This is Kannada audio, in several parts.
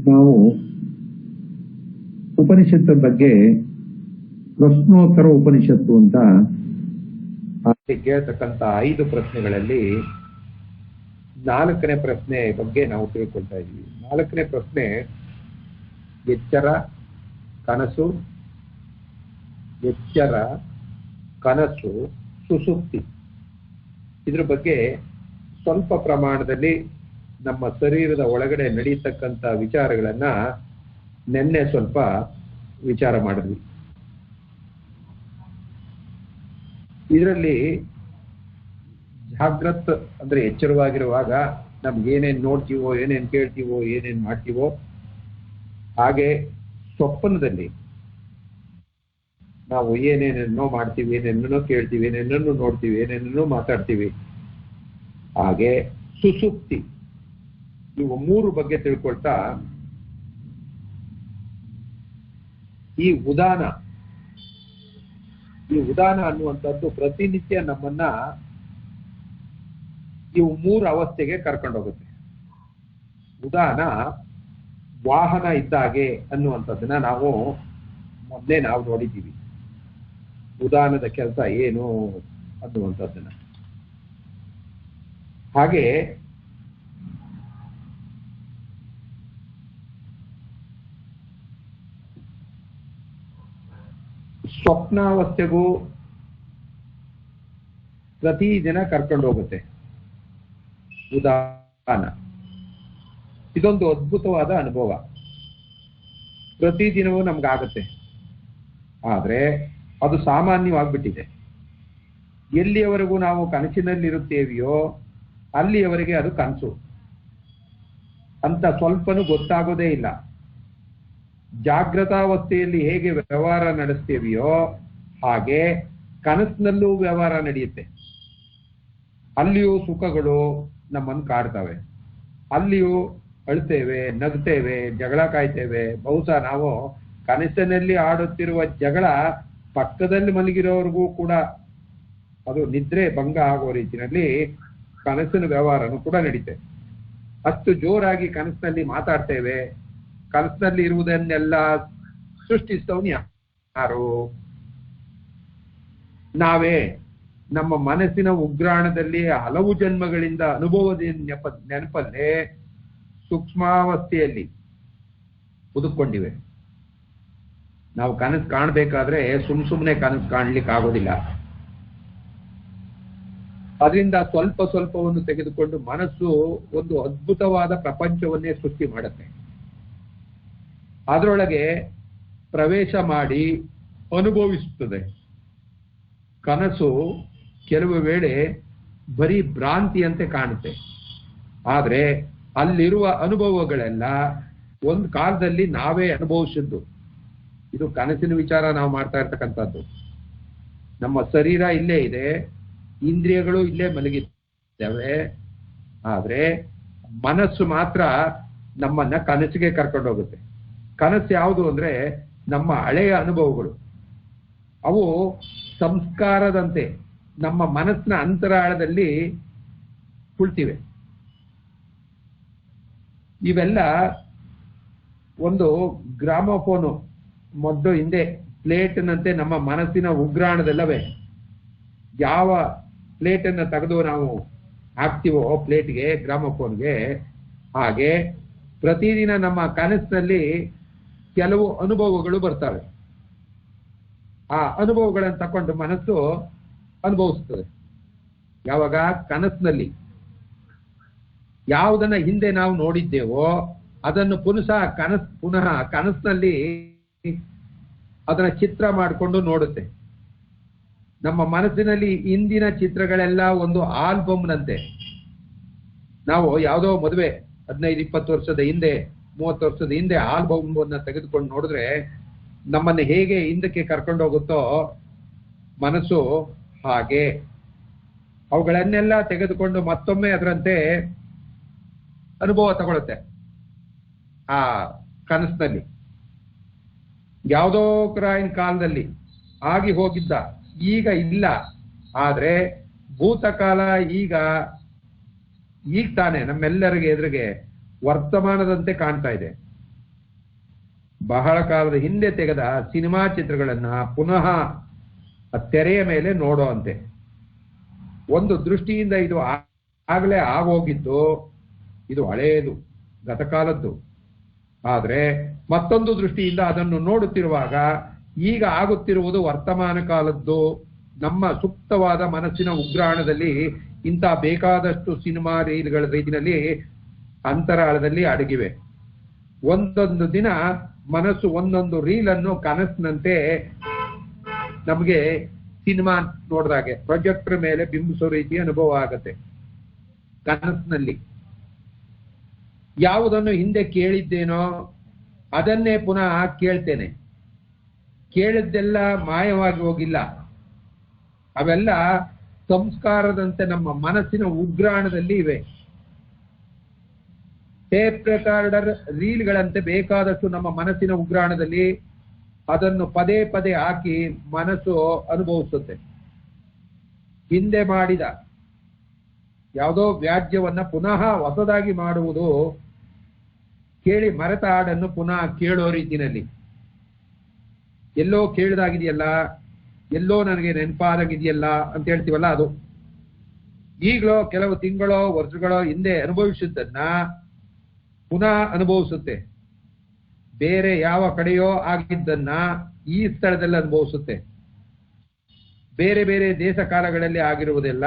ನಾವು ಉಪನಿಷತ್ತು ಬಗ್ಗೆ ಪ್ರಶ್ನೋತ್ತರ ಉಪನಿಷತ್ತು ಅಂತ ಕೇಳ್ತಕ್ಕಂಥ 5 ಪ್ರಶ್ನೆಗಳಲ್ಲಿ 4ನೇ ಪ್ರಶ್ನೆ ಬಗ್ಗೆ ನಾವು ತಿಳ್ಕೊಳ್ತಾ ಇದ್ದೀವಿ. 4ನೇ ಪ್ರಶ್ನೆ ಎಚ್ಚರ ಕನಸು ಸುಷುಪ್ತಿ. ಇದ್ರ ಬಗ್ಗೆ ಸ್ವಲ್ಪ ಪ್ರಮಾಣದಲ್ಲಿ ನಮ್ಮ ಶರೀರದ ಒಳಗಡೆ ನಡೀತಕ್ಕಂಥ ವಿಚಾರಗಳನ್ನ ನಿನ್ನೆ ಸ್ವಲ್ಪ ವಿಚಾರ ಮಾಡಿದ್ವಿ. ಇದರಲ್ಲಿ ಜಾಗೃತ್ ಅಂದ್ರೆ ಎಚ್ಚರವಾಗಿರುವಾಗ ನಮ್ಗೆ ಏನೇನ್ ನೋಡ್ತೀವೋ, ಏನೇನ್ ಕೇಳ್ತೀವೋ, ಏನೇನ್ ಮಾಡ್ತೀವೋ, ಹಾಗೆ ಸ್ವಪ್ನದಲ್ಲಿ ನಾವು ಏನೇನೇನೋ ಮಾಡ್ತೀವಿ, ಏನೇನೋ ಕೇಳ್ತೀವಿ, ಏನೇನೋ ನೋಡ್ತೀವಿ, ಏನೇನೋ ಮಾತಾಡ್ತೀವಿ. ಹಾಗೆ ಸುಷುಪ್ತಿ, ಇವು 3 ಬಗ್ಗೆ ತಿಳ್ಕೊಳ್ತಾ ಈ ಉದಾನ ಅನ್ನುವಂಥದ್ದು ಪ್ರತಿನಿತ್ಯ ನಮ್ಮನ್ನ ಇವು 3 ಅವಸ್ಥೆಗೆ ಕರ್ಕೊಂಡೋಗುತ್ತೆ. ಉದಾನ ವಾಹನ ಇದ್ದಾಗೆ ಅನ್ನುವಂಥದ್ದನ್ನ ನಾವು ಮೊದಲೇ ನೋಡಿದ್ದೀವಿ. ಉದಾನದ ಕೆಲಸ ಏನು ಅನ್ನುವಂಥದ್ದನ್ನ. ಹಾಗೆ ಸ್ವಪ್ನಾವಸ್ಥೆಗೂ ಪ್ರತಿದಿನ ಕರ್ಕೊಂಡು ಹೋಗುತ್ತೆ ಉದಾನ. ಇದೊಂದು ಅದ್ಭುತವಾದ ಅನುಭವ, ಪ್ರತಿದಿನವೂ ನಮ್ಗಾಗತ್ತೆ. ಆದ್ರೆ ಅದು ಸಾಮಾನ್ಯವಾಗ್ಬಿಟ್ಟಿದೆ. ಎಲ್ಲಿಯವರೆಗೂ ನಾವು ಕನಸಿನಲ್ಲಿರುತ್ತೇವೆಯೋ ಅಲ್ಲಿಯವರೆಗೆ ಅದು ಕನಸು ಅಂತ ಸ್ವಲ್ಪನೂ ಗೊತ್ತಾಗೋದೇ ಇಲ್ಲ. ಜಾಗೃತಾವಸ್ಥೆಯಲ್ಲಿ ಹೇಗೆ ವ್ಯವಹಾರ ನಡೆಸ್ತೇವೆಯೋ ಹಾಗೆ ಕನಸಿನಲ್ಲೂ ವ್ಯವಹಾರ ನಡೆಯುತ್ತೆ. ಅಲ್ಲಿಯೂ ಸುಖಗಳು ನಮ್ಮನ್ನು ಕಾಡ್ತವೆ, ಅಲ್ಲಿಯೂ ಅಳ್ತೇವೆ, ನಗ್ತೇವೆ, ಜಗಳ ಕಾಯ್ತೇವೆ. ಬಹುಶಃ ನಾವು ಕನಸಿನಲ್ಲಿ ಆಡುತ್ತಿರುವ ಜಗಳ ಪಕ್ಕದಲ್ಲಿ ಮಲಗಿರೋರ್ಗೂ ಕೂಡ ಅದು ನಿದ್ರೆ ಭಂಗ ಆಗೋ ರೀತಿಯಲ್ಲಿ ಕನಸಿನ ವ್ಯವಹಾರನೂ ಕೂಡ ನಡೀತೆ. ಅಷ್ಟು ಜೋರಾಗಿ ಕನಸಿನಲ್ಲಿ ಮಾತಾಡ್ತೇವೆ. ಕನಸಿನಲ್ಲಿ ಇರುವುದನ್ನೆಲ್ಲ ಸೃಷ್ಟಿಸ್ತವನು ಯಾರು? ನಾವೇ. ನಮ್ಮ ಮನಸ್ಸಿನ ಉಗ್ರಾಣದಲ್ಲಿ ಹಲವು ಜನ್ಮಗಳಿಂದ ಅನುಭವದ ನೆನಪಲ್ಲೇ ಸೂಕ್ಷ್ಮಾವಸ್ಥೆಯಲ್ಲಿ ಬದುಕೊಂಡಿವೆ. ನಾವು ಕನಸು ಕಾಣಬೇಕಾದ್ರೆ ಸುಮ್ಮನೆ ಕನಸು ಕಾಣ್ಲಿಕ್ಕೆ ಆಗೋದಿಲ್ಲ. ಅದರಿಂದ ಸ್ವಲ್ಪವನ್ನು ತೆಗೆದುಕೊಂಡು ಮನಸ್ಸು ಒಂದು ಅದ್ಭುತವಾದ ಪ್ರಪಂಚವನ್ನೇ ಸೃಷ್ಟಿ ಮಾಡುತ್ತೆ. ಅದರೊಳಗೆ ಪ್ರವೇಶ ಮಾಡಿ ಅನುಭವಿಸುತ್ತದೆ. ಕನಸು ಕೆಲವು ವೇಳೆ ಬರೀ ಭ್ರಾಂತಿಯಂತೆ ಕಾಣುತ್ತೆ. ಆದ್ರೆ ಅಲ್ಲಿರುವ ಅನುಭವಗಳೆಲ್ಲ ಒಂದು ಕಾಲದಲ್ಲಿ ನಾವೇ ಅನುಭವಿಸಿದ್ದು. ಇದು ಕನಸಿನ ವಿಚಾರ ನಾವು ಮಾಡ್ತಾ ಇರ್ತಕ್ಕಂಥದ್ದು. ನಮ್ಮ ಶರೀರ ಇಲ್ಲೇ ಇದೆ, ಇಂದ್ರಿಯಗಳು ಇಲ್ಲೇ ಮಲಗಿದ್ದಾವೆ. ಆದ್ರೆ ಮನಸ್ಸು ಮಾತ್ರ ನಮ್ಮನ್ನ ಕನಸಿಗೆ ಕರ್ಕೊಂಡೋಗುತ್ತೆ. ಕನಸು ಯಾವುದು ಅಂದ್ರೆ ನಮ್ಮ ಹಳೆಯ ಅನುಭವಗಳು. ಅವು ಸಂಸ್ಕಾರದಂತೆ ನಮ್ಮ ಮನಸ್ಸಿನ ಅಂತರಾಳದಲ್ಲಿ ಕುಳಿತಿವೆ. ಇವೆಲ್ಲ ಒಂದು ಗ್ರಾಮೋಫೋನು ಮೊದಲು ಹಿಂದೆ ಪ್ಲೇಟ್ನಂತೆ ನಮ್ಮ ಮನಸ್ಸಿನ ಉಗ್ರಾಣದಲ್ಲವೇ. ಯಾವ ಪ್ಲೇಟನ್ನು ತೆಗೆದು ನಾವು ಹಾಕ್ತೀವೋ ಪ್ಲೇಟ್ಗೆ, ಗ್ರಾಮೋಫೋನ್ಗೆ, ಹಾಗೆ ಪ್ರತಿದಿನ ನಮ್ಮ ಕನಸಿನಲ್ಲಿ ಕೆಲವು ಅನುಭವಗಳು ಬರ್ತವೆ. ಆ ಅನುಭವಗಳನ್ನು ತಕೊಂಡು ಮನಸ್ಸು ಅನುಭವಿಸ್ತದೆ. ಯಾವಾಗ? ಕನಸಿನಲ್ಲಿ. ಯಾವುದನ್ನ ಹಿಂದೆ ನಾವು ನೋಡಿದ್ದೇವೋ ಅದನ್ನು ಪುನಃ ಕನಸಿನಲ್ಲಿ ಅದನ್ನ ಚಿತ್ರ ಮಾಡಿಕೊಂಡು ನೋಡುತ್ತೆ. ನಮ್ಮ ಮನಸ್ಸಿನಲ್ಲಿ ಇಂದಿನ ಚಿತ್ರಗಳೆಲ್ಲ ಒಂದು ಆಲ್ಬಮ್ನಂತೆ. ನಾವು ಯಾವುದೋ ಮದುವೆ 15-20 ವರ್ಷದ ಹಿಂದೆ, 30 ವರ್ಷದ ಹಿಂದೆ ಆಲ್ಬಮ್ ತೆಗೆದುಕೊಂಡು ನೋಡಿದ್ರೆ ನಮ್ಮನ್ನು ಹೇಗೆ ಹಿಂದಕ್ಕೆ ಕರ್ಕೊಂಡು ಹೋಗುತ್ತೋ ಮನಸ್ಸು, ಹಾಗೆ ಅವುಗಳನ್ನೆಲ್ಲ ತೆಗೆದುಕೊಂಡು ಮತ್ತೊಮ್ಮೆ ಅದರಂತೆ ಅನುಭವ ತಗೊಳುತ್ತೆ. ಆ ಕನಸಿನಲ್ಲಿ ಯಾವುದೋ ಕ್ರಾಯಿನ ಕಾಲದಲ್ಲಿ ಆಗಿ ಹೋಗಿದ್ದ ಈಗ ಇಲ್ಲ. ಆದ್ರೆ ಭೂತಕಾಲ ಈಗ ತಾನೆ ನಮ್ಮೆಲ್ಲರಿಗೆ ಎದುರಿಗೆ ವರ್ತಮಾನದಂತೆ ಕಾಣ್ತಾ ಇದೆ. ಬಹಳ ಕಾಲದ ಹಿಂದೆ ತೆಗೆದ ಸಿನಿಮಾ ಚಿತ್ರಗಳನ್ನ ಪುನಃ ತೆರೆಯ ಮೇಲೆ ನೋಡೋ ಅಂತೆ. ಒಂದು ದೃಷ್ಟಿಯಿಂದ ಇದು ಆಗಲೇ ಆಗೋಗಿದ್ದು, ಇದು ಹಳೆಯದು, ಗತಕಾಲದ್ದು. ಆದ್ರೆ ಮತ್ತೊಂದು ದೃಷ್ಟಿಯಿಂದ ಅದನ್ನು ನೋಡುತ್ತಿರುವಾಗ ಈಗ ಆಗುತ್ತಿರುವುದು ವರ್ತಮಾನ ಕಾಲದ್ದು. ನಮ್ಮ ಸುಪ್ತವಾದ ಮನಸ್ಸಿನ ಉಗ್ರಾಣದಲ್ಲಿ ಇಂಥ ಬೇಕಾದಷ್ಟು ಸಿನಿಮಾ ರೀಲ್ಗಳ ರೀತಿಯಲ್ಲಿ ಅಂತರಾಳದಲ್ಲಿ ಅಡಗಿವೆ. ಒಂದೊಂದು ದಿನ ಮನಸ್ಸು ಒಂದೊಂದು ರೀಲನ್ನು ಕನಸಿನಂತೆ ನಮಗೆ ಸಿನಿಮಾ ನೋಡಿದಾಗೆ ಪ್ರೊಜೆಕ್ಟರ್ ಮೇಲೆ ಬಿಂಬಿಸೋ ರೀತಿ ಅನುಭವ ಆಗತ್ತೆ. ಕನಸಿನಲ್ಲಿ ಯಾವುದನ್ನು ಹಿಂದೆ ಕೇಳಿದ್ದೇನೋ ಅದನ್ನೇ ಪುನಃ ಕೇಳ್ತೇನೆ. ಕೇಳಿದ್ದೆಲ್ಲ ಮಾಯವಾಗಿ ಹೋಗಿಲ್ಲ, ಅವೆಲ್ಲ ಸಂಸ್ಕಾರದಂತೆ ನಮ್ಮ ಮನಸ್ಸಿನ ಉಗ್ರಾಣದಲ್ಲಿ ಇವೆ. ಟೇಪ್ ರೆಕಾರ್ಡರ್ ರೀಲ್ಗಳಂತೆ ಬೇಕಾದಷ್ಟು ನಮ್ಮ ಮನಸ್ಸಿನ ಉಗ್ರಾಣದಲ್ಲಿ ಅದನ್ನು ಪದೇ ಪದೇ ಹಾಕಿ ಮನಸ್ಸು ಅನುಭವಿಸುತ್ತೆ. ಹಿಂದೆ ಮಾಡಿದ ಯಾವುದೋ ವ್ಯಾಜ್ಯವನ್ನ ಪುನಃ ಹೊಸದಾಗಿ ಮಾಡುವುದು ಕೇಳಿ ಮರೆತ ಹಾಡನ್ನು ಪುನಃ ಕೇಳೋ ರೀತಿನಲ್ಲಿ. ಎಲ್ಲೋ ಕೇಳಿದಾಗಿದೆಯಲ್ಲ, ಎಲ್ಲೋ ನನಗೆ ನೆನಪಾದಾಗಿದೆಯಲ್ಲ ಅಂತ ಹೇಳ್ತೀವಲ್ಲ, ಅದು ಈಗಲೋ ಕೆಲವು ತಿಂಗಳೋ ವರ್ಷಗಳೋ ಹಿಂದೆ ಅನುಭವಿಸಿದ್ದನ್ನ ಪುನಃ ಅನುಭವಿಸುತ್ತೆ. ಬೇರೆ ಯಾವ ಕಡೆಯೋ ಆಗಿದ್ದನ್ನ ಈ ಸ್ಥಳದಲ್ಲಿ ಅನುಭವಿಸುತ್ತೆ. ಬೇರೆ ಬೇರೆ ದೇಶ ಕಾಲಗಳಲ್ಲಿ ಆಗಿರುವುದೆಲ್ಲ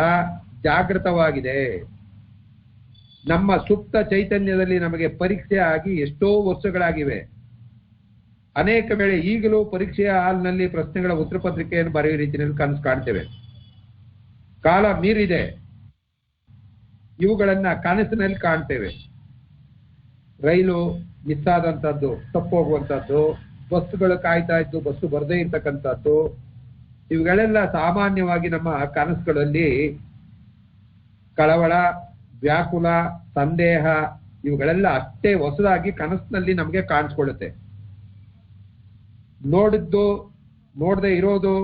ಜಾಗೃತವಾಗಿದೆ. ನಮ್ಮ ಸುಪ್ತ ಚೈತನ್ಯದಲ್ಲಿ ನಮಗೆ ಪರೀಕ್ಷೆ ಆಗಿ ಎಷ್ಟೋ ವರ್ಷಗಳಾಗಿವೆ. ಅನೇಕ ವೇಳೆ ಈಗಲೂ ಪರೀಕ್ಷೆಯ ಹಾಲ್ನಲ್ಲಿ ಪ್ರಶ್ನೆಗಳ ಉತ್ತರ ಪತ್ರಿಕೆಯನ್ನು ಬರೆಯುವ ರೀತಿಯಲ್ಲಿ ಕನಸು ಕಾಣ್ತೇವೆ. ಕಾಲ ಮೀರಿದೆ, ಇವುಗಳನ್ನ ಕನಸಿನಲ್ಲಿ ಕಾಣ್ತೇವೆ. ರೈಲು ಮಿಸ್ ಆದಂತದ್ದು, ತಪ್ಪೋಗುವಂತದ್ದು, ಬಸ್ಸುಗಳು ಕಾಯ್ತಾ ಇದ್ದು ಬಸ್ಸು ಬರದೇ ಇರ್ತಕ್ಕಂಥದ್ದು, ಇವುಗಳೆಲ್ಲ ಸಾಮಾನ್ಯವಾಗಿ ನಮ್ಮ ಕನಸುಗಳಲ್ಲಿ ಕಳವಳ, ವ್ಯಾಕುಲ, ಸಂದೇಹ ಇವುಗಳೆಲ್ಲ ಅಷ್ಟೇ ಹೊಸದಾಗಿ ಕನಸಿನಲ್ಲಿ ನಮಗೆ ಕಾಣಿಸ್ಕೊಳ್ಳುತ್ತೆ. ನೋಡಿದ್ದು ನೋಡದೆ ಇರೋದು,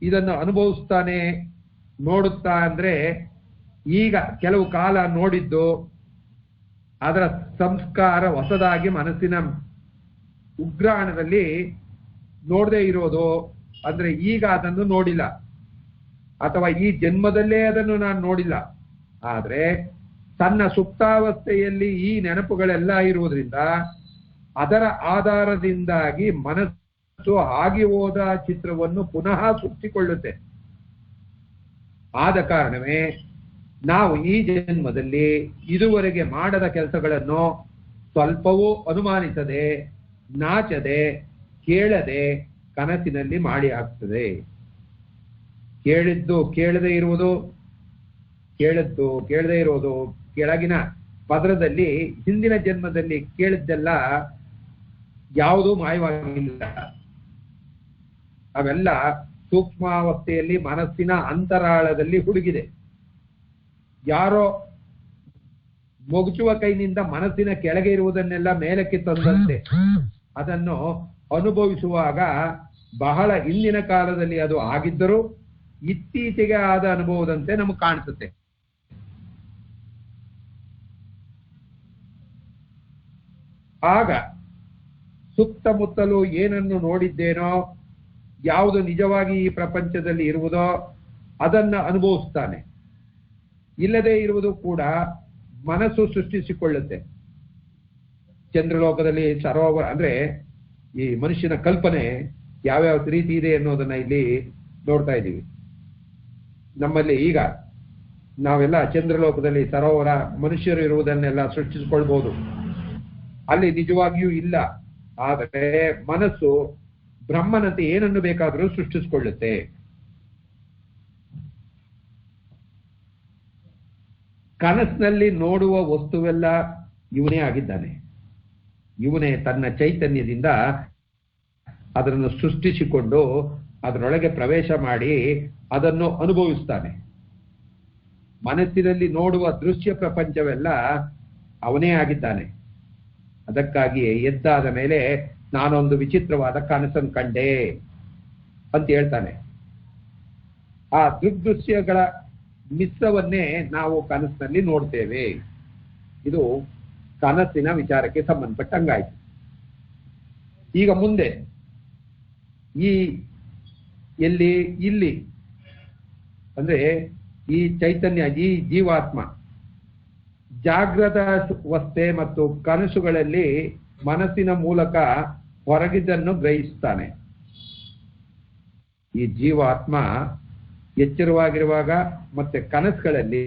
ಇದನ್ನು ಅನುಭವಿಸ್ತಾನೆ ನೋಡುತ್ತಾ ಅಂದ್ರೆ ಈಗ ಕೆಲವು ಕಾಲ ನೋಡಿದ್ದು ಅದರ ಸಂಸ್ಕಾರ ಹೊಸದಾಗಿ ಮನಸ್ಸಿನ ಉಗ್ರಾಣದಲ್ಲಿ ನೋಡದೆ ಇರೋದು ಅಂದ್ರೆ ಈಗ ಅದನ್ನು ನೋಡಿಲ್ಲ, ಅಥವಾ ಈ ಜನ್ಮದಲ್ಲೇ ಅದನ್ನು ನಾನು ನೋಡಿಲ್ಲ. ಆದ್ರೆ ತನ್ನ ಸುಪ್ತಾವಸ್ಥೆಯಲ್ಲಿ ಈ ನೆನಪುಗಳೆಲ್ಲ ಇರುವುದರಿಂದ ಅದರ ಆಧಾರದಿಂದಾಗಿ ಮನಸ್ಸು ಆಗಿ ಹೋದ ಚಿತ್ರವನ್ನು ಪುನಃ ಸೃಷ್ಟಿಕೊಳ್ಳುತ್ತೆ. ಆದ ಕಾರಣವೇ ನಾವು ಈ ಜನ್ಮದಲ್ಲಿ ಇದುವರೆಗೆ ಮಾಡದ ಕೆಲಸಗಳನ್ನು ಸ್ವಲ್ಪವೂ ಅನುಮಾನಿಸದೆ, ನಾಚದೆ, ಕೇಳದೆ ಕನಸಿನಲ್ಲಿ ಮಾಡಿ ಹಾಕ್ತದೆ. ಕೇಳಿದ್ದು ಕೇಳದೆ ಇರುವುದು, ಕೇಳದ್ದು ಕೇಳದೆ ಇರೋದು, ಕೆಳಗಿನ ಪದರದಲ್ಲಿ ಹಿಂದಿನ ಜನ್ಮದಲ್ಲಿ ಕೇಳಿದ್ದೆಲ್ಲ ಯಾವುದೂ ಮಾಯವಾಗಿಲ್ಲ. ಅವೆಲ್ಲ ಸೂಕ್ಷ್ಮಾವಸ್ಥೆಯಲ್ಲಿ ಮನಸ್ಸಿನ ಅಂತರಾಳದಲ್ಲಿ ಹುಡುಗಿದೆ. ಯಾರೋ ಮೊಗಚುವ ಕೈನಿಂದ ಮನಸ್ಸಿನ ಕೆಳಗೆ ಇರುವುದನ್ನೆಲ್ಲ ಮೇಲಕ್ಕೆ ತಂದಂತೆ ಅದನ್ನು ಅನುಭವಿಸುವಾಗ ಬಹಳ ಹಿಂದಿನ ಕಾಲದಲ್ಲಿ ಅದು ಆಗಿದ್ದರೂ ಇತ್ತೀಚೆಗೆ ಆದ ಅನುಭವದಂತೆ ನಮಗೆ ಕಾಣಿಸುತ್ತೆ. ಆಗ ಸುತ್ತಮುತ್ತಲೂ ಏನನ್ನು ನೋಡಿದ್ದೇನೋ, ಯಾವುದು ನಿಜವಾಗಿ ಈ ಪ್ರಪಂಚದಲ್ಲಿ ಇರುವುದೋ ಅದನ್ನ ಅನುಭವಿಸ್ತಾನೆ. ಇಲ್ಲದೆ ಇರುವುದು ಕೂಡ ಮನಸ್ಸು ಸೃಷ್ಟಿಸಿಕೊಳ್ಳುತ್ತೆ. ಚಂದ್ರಲೋಕದಲ್ಲಿ ಸರೋವರ ಅಂದ್ರೆ ಈ ಮನುಷ್ಯನ ಕಲ್ಪನೆ ಯಾವ್ಯಾವ ರೀತಿ ಇದೆ ಅನ್ನೋದನ್ನ ಇಲ್ಲಿ ನೋಡ್ತಾ ಇದ್ದೀವಿ. ನಮ್ಮಲ್ಲಿ ಈಗ ನಾವೆಲ್ಲ ಚಂದ್ರಲೋಕದಲ್ಲಿ ಸರೋವರ, ಮನುಷ್ಯರು ಇರುವುದನ್ನೆಲ್ಲ ಸೃಷ್ಟಿಸಿಕೊಳ್ಬಹುದು. ಅಲ್ಲಿ ನಿಜವಾಗಿಯೂ ಇಲ್ಲ. ಆದರೆ ಮನಸ್ಸು ಬ್ರಹ್ಮನಂತೆ ಏನನ್ನು ಬೇಕಾದರೂ ಸೃಷ್ಟಿಸಿಕೊಳ್ಳುತ್ತೆ. ಕನಸಿನಲ್ಲಿ ನೋಡುವ ವಸ್ತುವೆಲ್ಲ ಇವನೇ ಆಗಿದ್ದಾನೆ. ಇವನೇ ತನ್ನ ಚೈತನ್ಯದಿಂದ ಅದನ್ನು ಸೃಷ್ಟಿಸಿಕೊಂಡು ಅದರೊಳಗೆ ಪ್ರವೇಶ ಮಾಡಿ ಅದನ್ನು ಅನುಭವಿಸ್ತಾನೆ. ಮನಸ್ಸಿನಲ್ಲಿ ನೋಡುವ ದೃಶ್ಯ ಪ್ರಪಂಚವೆಲ್ಲ ಅವನೇ ಆಗಿದ್ದಾನೆ. ಅದಕ್ಕಾಗಿಯೇ ಎದ್ದಾದ ಮೇಲೆ ನಾನೊಂದು ವಿಚಿತ್ರವಾದ ಕನಸನ್ನು ಕಂಡೆ ಅಂತ ಹೇಳ್ತಾನೆ. ಆ ದೃಗ್ದೃಶ್ಯಗಳ ಮಿಶ್ರವನ್ನೇ ನಾವು ಕನಸಿನಲ್ಲಿ ನೋಡ್ತೇವೆ. ಇದು ಕನಸಿನ ವಿಚಾರಕ್ಕೆ ಸಂಬಂಧಪಟ್ಟಂಗಾಯ್ತು. ಈಗ ಮುಂದೆ ಈ ಇಲ್ಲಿ ಅಂದ್ರೆ ಈ ಚೈತನ್ಯ, ಈ ಜೀವಾತ್ಮ ಜಾಗೃತ ಅವಸ್ಥೆ ಮತ್ತು ಕನಸುಗಳಲ್ಲಿ ಮನಸ್ಸಿನ ಮೂಲಕ ಹೊರಗಿದ್ದನ್ನು ಗ್ರಹಿಸ್ತಾನೆ. ಈ ಜೀವಾತ್ಮ ಎಚ್ಚರವಾಗಿರುವಾಗ ಮತ್ತೆ ಕನಸುಗಳಲ್ಲಿ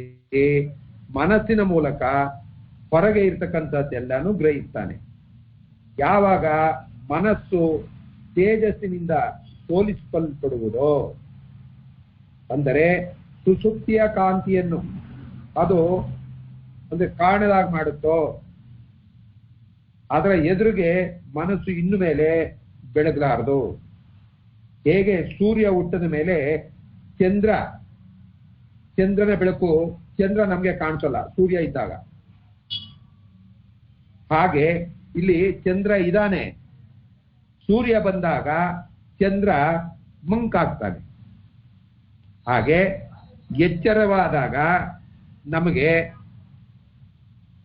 ಮನಸ್ಸಿನ ಮೂಲಕ ಹೊರಗೆ ಇರ್ತಕ್ಕಂಥದ್ದೆಲ್ಲಾನು ಗ್ರಹಿಸ್ತಾನೆ. ಯಾವಾಗ ಮನಸ್ಸು ತೇಜಸ್ಸಿನಿಂದ ಸೋಲಿಸಲ್ಪಡುವುದೋ, ಅಂದರೆ ಸುಷುಪ್ತಿಯ ಕಾಂತಿಯನ್ನು ಅದು ಅಂದ್ರೆ ಕಾಣದಾಗ ಮಾಡುತ್ತೋ, ಅದರ ಎದುರಿಗೆ ಮನಸ್ಸು ಇನ್ನು ಮೇಲೆ ಬೆಳಗಲಾರದು. ಹೇಗೆ ಸೂರ್ಯ ಹುಟ್ಟದ ಮೇಲೆ ಚಂದ್ರನ ಬೆಳಕು, ಚಂದ್ರ ನಮ್ಗೆ ಕಾಣಿಸಲ್ಲ ಸೂರ್ಯ ಇದ್ದಾಗ, ಹಾಗೆ ಇಲ್ಲಿ ಚಂದ್ರ ಇದ್ದಾನೆ, ಸೂರ್ಯ ಬಂದಾಗ ಚಂದ್ರ ಮಂಕಾಗ್ತಾನೆ. ಹಾಗೆ ಎಚ್ಚರವಾದಾಗ ನಮಗೆ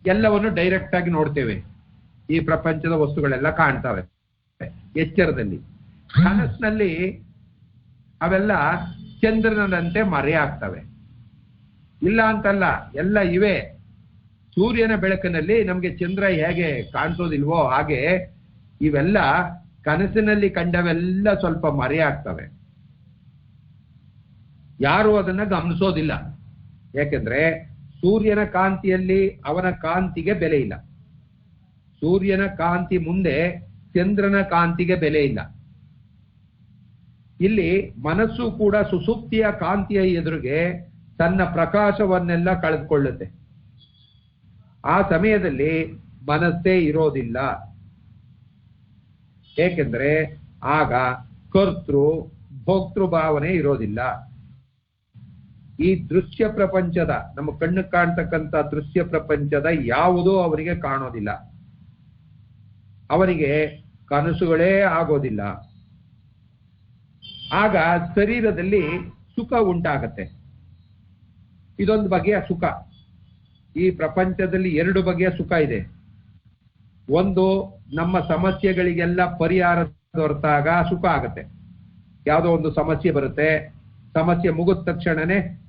ಎಲ್ಲವನ್ನು ಡೈರೆಕ್ಟ್ ಆಗಿ ನೋಡ್ತೇವೆ, ಈ ಪ್ರಪಂಚದ ವಸ್ತುಗಳೆಲ್ಲ ಕಾಣ್ತವೆ ಎಚ್ಚರದಲ್ಲಿ. ಕನಸಿನಲ್ಲಿ ಅವೆಲ್ಲ ಚಂದ್ರನಂತೆ ಮರೆಯಾಗ್ತವೆ. ಇಲ್ಲ ಅಂತಲ್ಲ, ಎಲ್ಲ ಇವೆ. ಸೂರ್ಯನ ಬೆಳಕಿನಲ್ಲಿ ನಮ್ಗೆ ಚಂದ್ರ ಹೇಗೆ ಕಾಣಿಸೋದಿಲ್ವೋ ಹಾಗೆ ಇವೆಲ್ಲ ಕನಸಿನಲ್ಲಿ ಕಂಡವೆಲ್ಲ ಸ್ವಲ್ಪ ಮರೆಯಾಗ್ತವೆ. ಯಾರು ಅದನ್ನ ಗಮನಿಸೋದಿಲ್ಲ. ಯಾಕೆಂದ್ರೆ ಸೂರ್ಯನ ಕಾಂತಿಯಲ್ಲಿ ಅವನ ಕಾಂತಿಗೆ ಬೆಲೆ ಇಲ್ಲ. ಸೂರ್ಯನ ಕಾಂತಿ ಮುಂದೆ ಚಂದ್ರನ ಕಾಂತಿಗೆ ಬೆಲೆ ಇಲ್ಲ. ಇಲ್ಲಿ ಮನಸ್ಸು ಕೂಡ ಸುಸುಪ್ತಿಯ ಕಾಂತಿಯ ಎದುರಿಗೆ ತನ್ನ ಪ್ರಕಾಶವನ್ನೆಲ್ಲ ಕಳೆದುಕೊಳ್ಳುತ್ತೆ. ಆ ಸಮಯದಲ್ಲಿ ಮನಸ್ಸೇ ಇರೋದಿಲ್ಲ. ಏಕೆಂದ್ರೆ ಆಗ ಕರ್ತೃ ಭೋಕ್ತೃ ಭಾವನೆ ಇರೋದಿಲ್ಲ. ಈ ದೃಶ್ಯ ಪ್ರಪಂಚದ, ನಮ್ಮ ಕಣ್ಣು ಕಾಣ್ತಕ್ಕಂಥ ದೃಶ್ಯ ಪ್ರಪಂಚದ ಯಾವುದೂ ಅವನಿಗೆ ಕಾಣೋದಿಲ್ಲ. ಅವನಿಗೆ ಕನಸುಗಳೇ ಆಗೋದಿಲ್ಲ. ಆಗ ಶರೀರದಲ್ಲಿ ಸುಖ ಉಂಟಾಗತ್ತೆ. ಇದೊಂದು ಬಗೆಯ ಸುಖ. ಈ ಪ್ರಪಂಚದಲ್ಲಿ ಎರಡು ಬಗೆಯ ಸುಖ ಇದೆ. ಒಂದು, ನಮ್ಮ ಸಮಸ್ಯೆಗಳಿಗೆಲ್ಲ ಪರಿಹಾರ ದೊರೆತಾಗ ಸುಖ ಆಗತ್ತೆ. ಯಾವುದೋ ಒಂದು ಸಮಸ್ಯೆ ಬರುತ್ತೆ, ಸಮಸ್ಯೆ ಮುಗಿದ ತಕ್ಷಣನೇ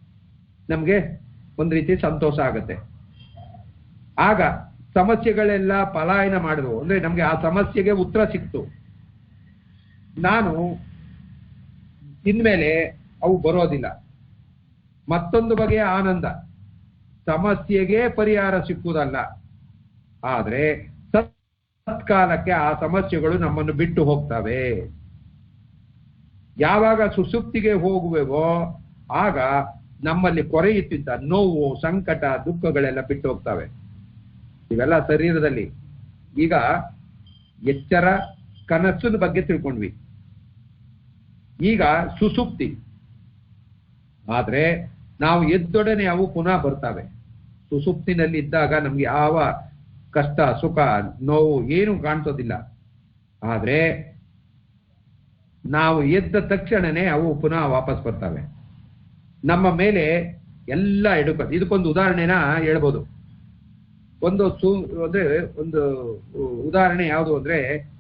ನಮ್ಗೆ ಒಂದು ರೀತಿ ಸಂತೋಷ ಆಗತ್ತೆ. ಆಗ ಸಮಸ್ಯೆಗಳೆಲ್ಲ ಪಲಾಯನ ಮಾಡಿದ್ವು, ಅಂದ್ರೆ ನಮ್ಗೆ ಆ ಸಮಸ್ಯೆಗೆ ಉತ್ತರ ಸಿಕ್ತು. ನಾನು ಇನ್ಮೇಲೆ ಅವು ಬರೋದಿಲ್ಲ. ಮತ್ತೊಂದು ಬಗೆಯ ಆನಂದ, ಸಮಸ್ಯೆಗೆ ಪರಿಹಾರ ಸಿಕ್ಕುವುದಲ್ಲ, ಆದ್ರೆ ತತ್ಕಾಲಕ್ಕೆ ಆ ಸಮಸ್ಯೆಗಳು ನಮ್ಮನ್ನು ಬಿಟ್ಟು ಹೋಗ್ತವೆ. ಯಾವಾಗ ಸುಸುಪ್ತಿಗೆ ಹೋಗುವೆವೋ ಆಗ ನಮ್ಮಲ್ಲಿ ಕೊರೆಯುತ್ತಿದ್ದ ನೋವು, ಸಂಕಟ, ದುಃಖಗಳೆಲ್ಲ ಬಿಟ್ಟು ಹೋಗ್ತವೆ. ಇವೆಲ್ಲ ಶರೀರದಲ್ಲಿ. ಈಗ ಎಚ್ಚರ, ಕನಸಿನ ಬಗ್ಗೆ ತಿಳ್ಕೊಂಡ್ವಿ. ಈಗ ಸುಸುಪ್ತಿ. ಆದ್ರೆ ನಾವು ಎದ್ದೊಡನೆ ಅವು ಪುನಃ ಬರ್ತವೆ. ಸುಸುಪ್ತಿನಲ್ಲಿ ಇದ್ದಾಗ ನಮ್ಗೆ ಯಾವ ಕಷ್ಟ, ಸುಖ, ನೋವು ಏನು ಕಾಣಿಸೋದಿಲ್ಲ. ಆದ್ರೆ ನಾವು ಎದ್ದ ತಕ್ಷಣನೇ ಅವು ಪುನಃ ವಾಪಸ್ ಬರ್ತವೆ. ನಮ್ಮ ಮೇಲೆ ಎಲ್ಲ ಎಡುಕತ್ತೆ. ಇದಕ್ಕೊಂದು ಉದಾಹರಣೆನ ಹೇಳ್ಬೋದು. ಒಂದು ಉದಾಹರಣೆ ಯಾವುದು ಅಂದ್ರೆ,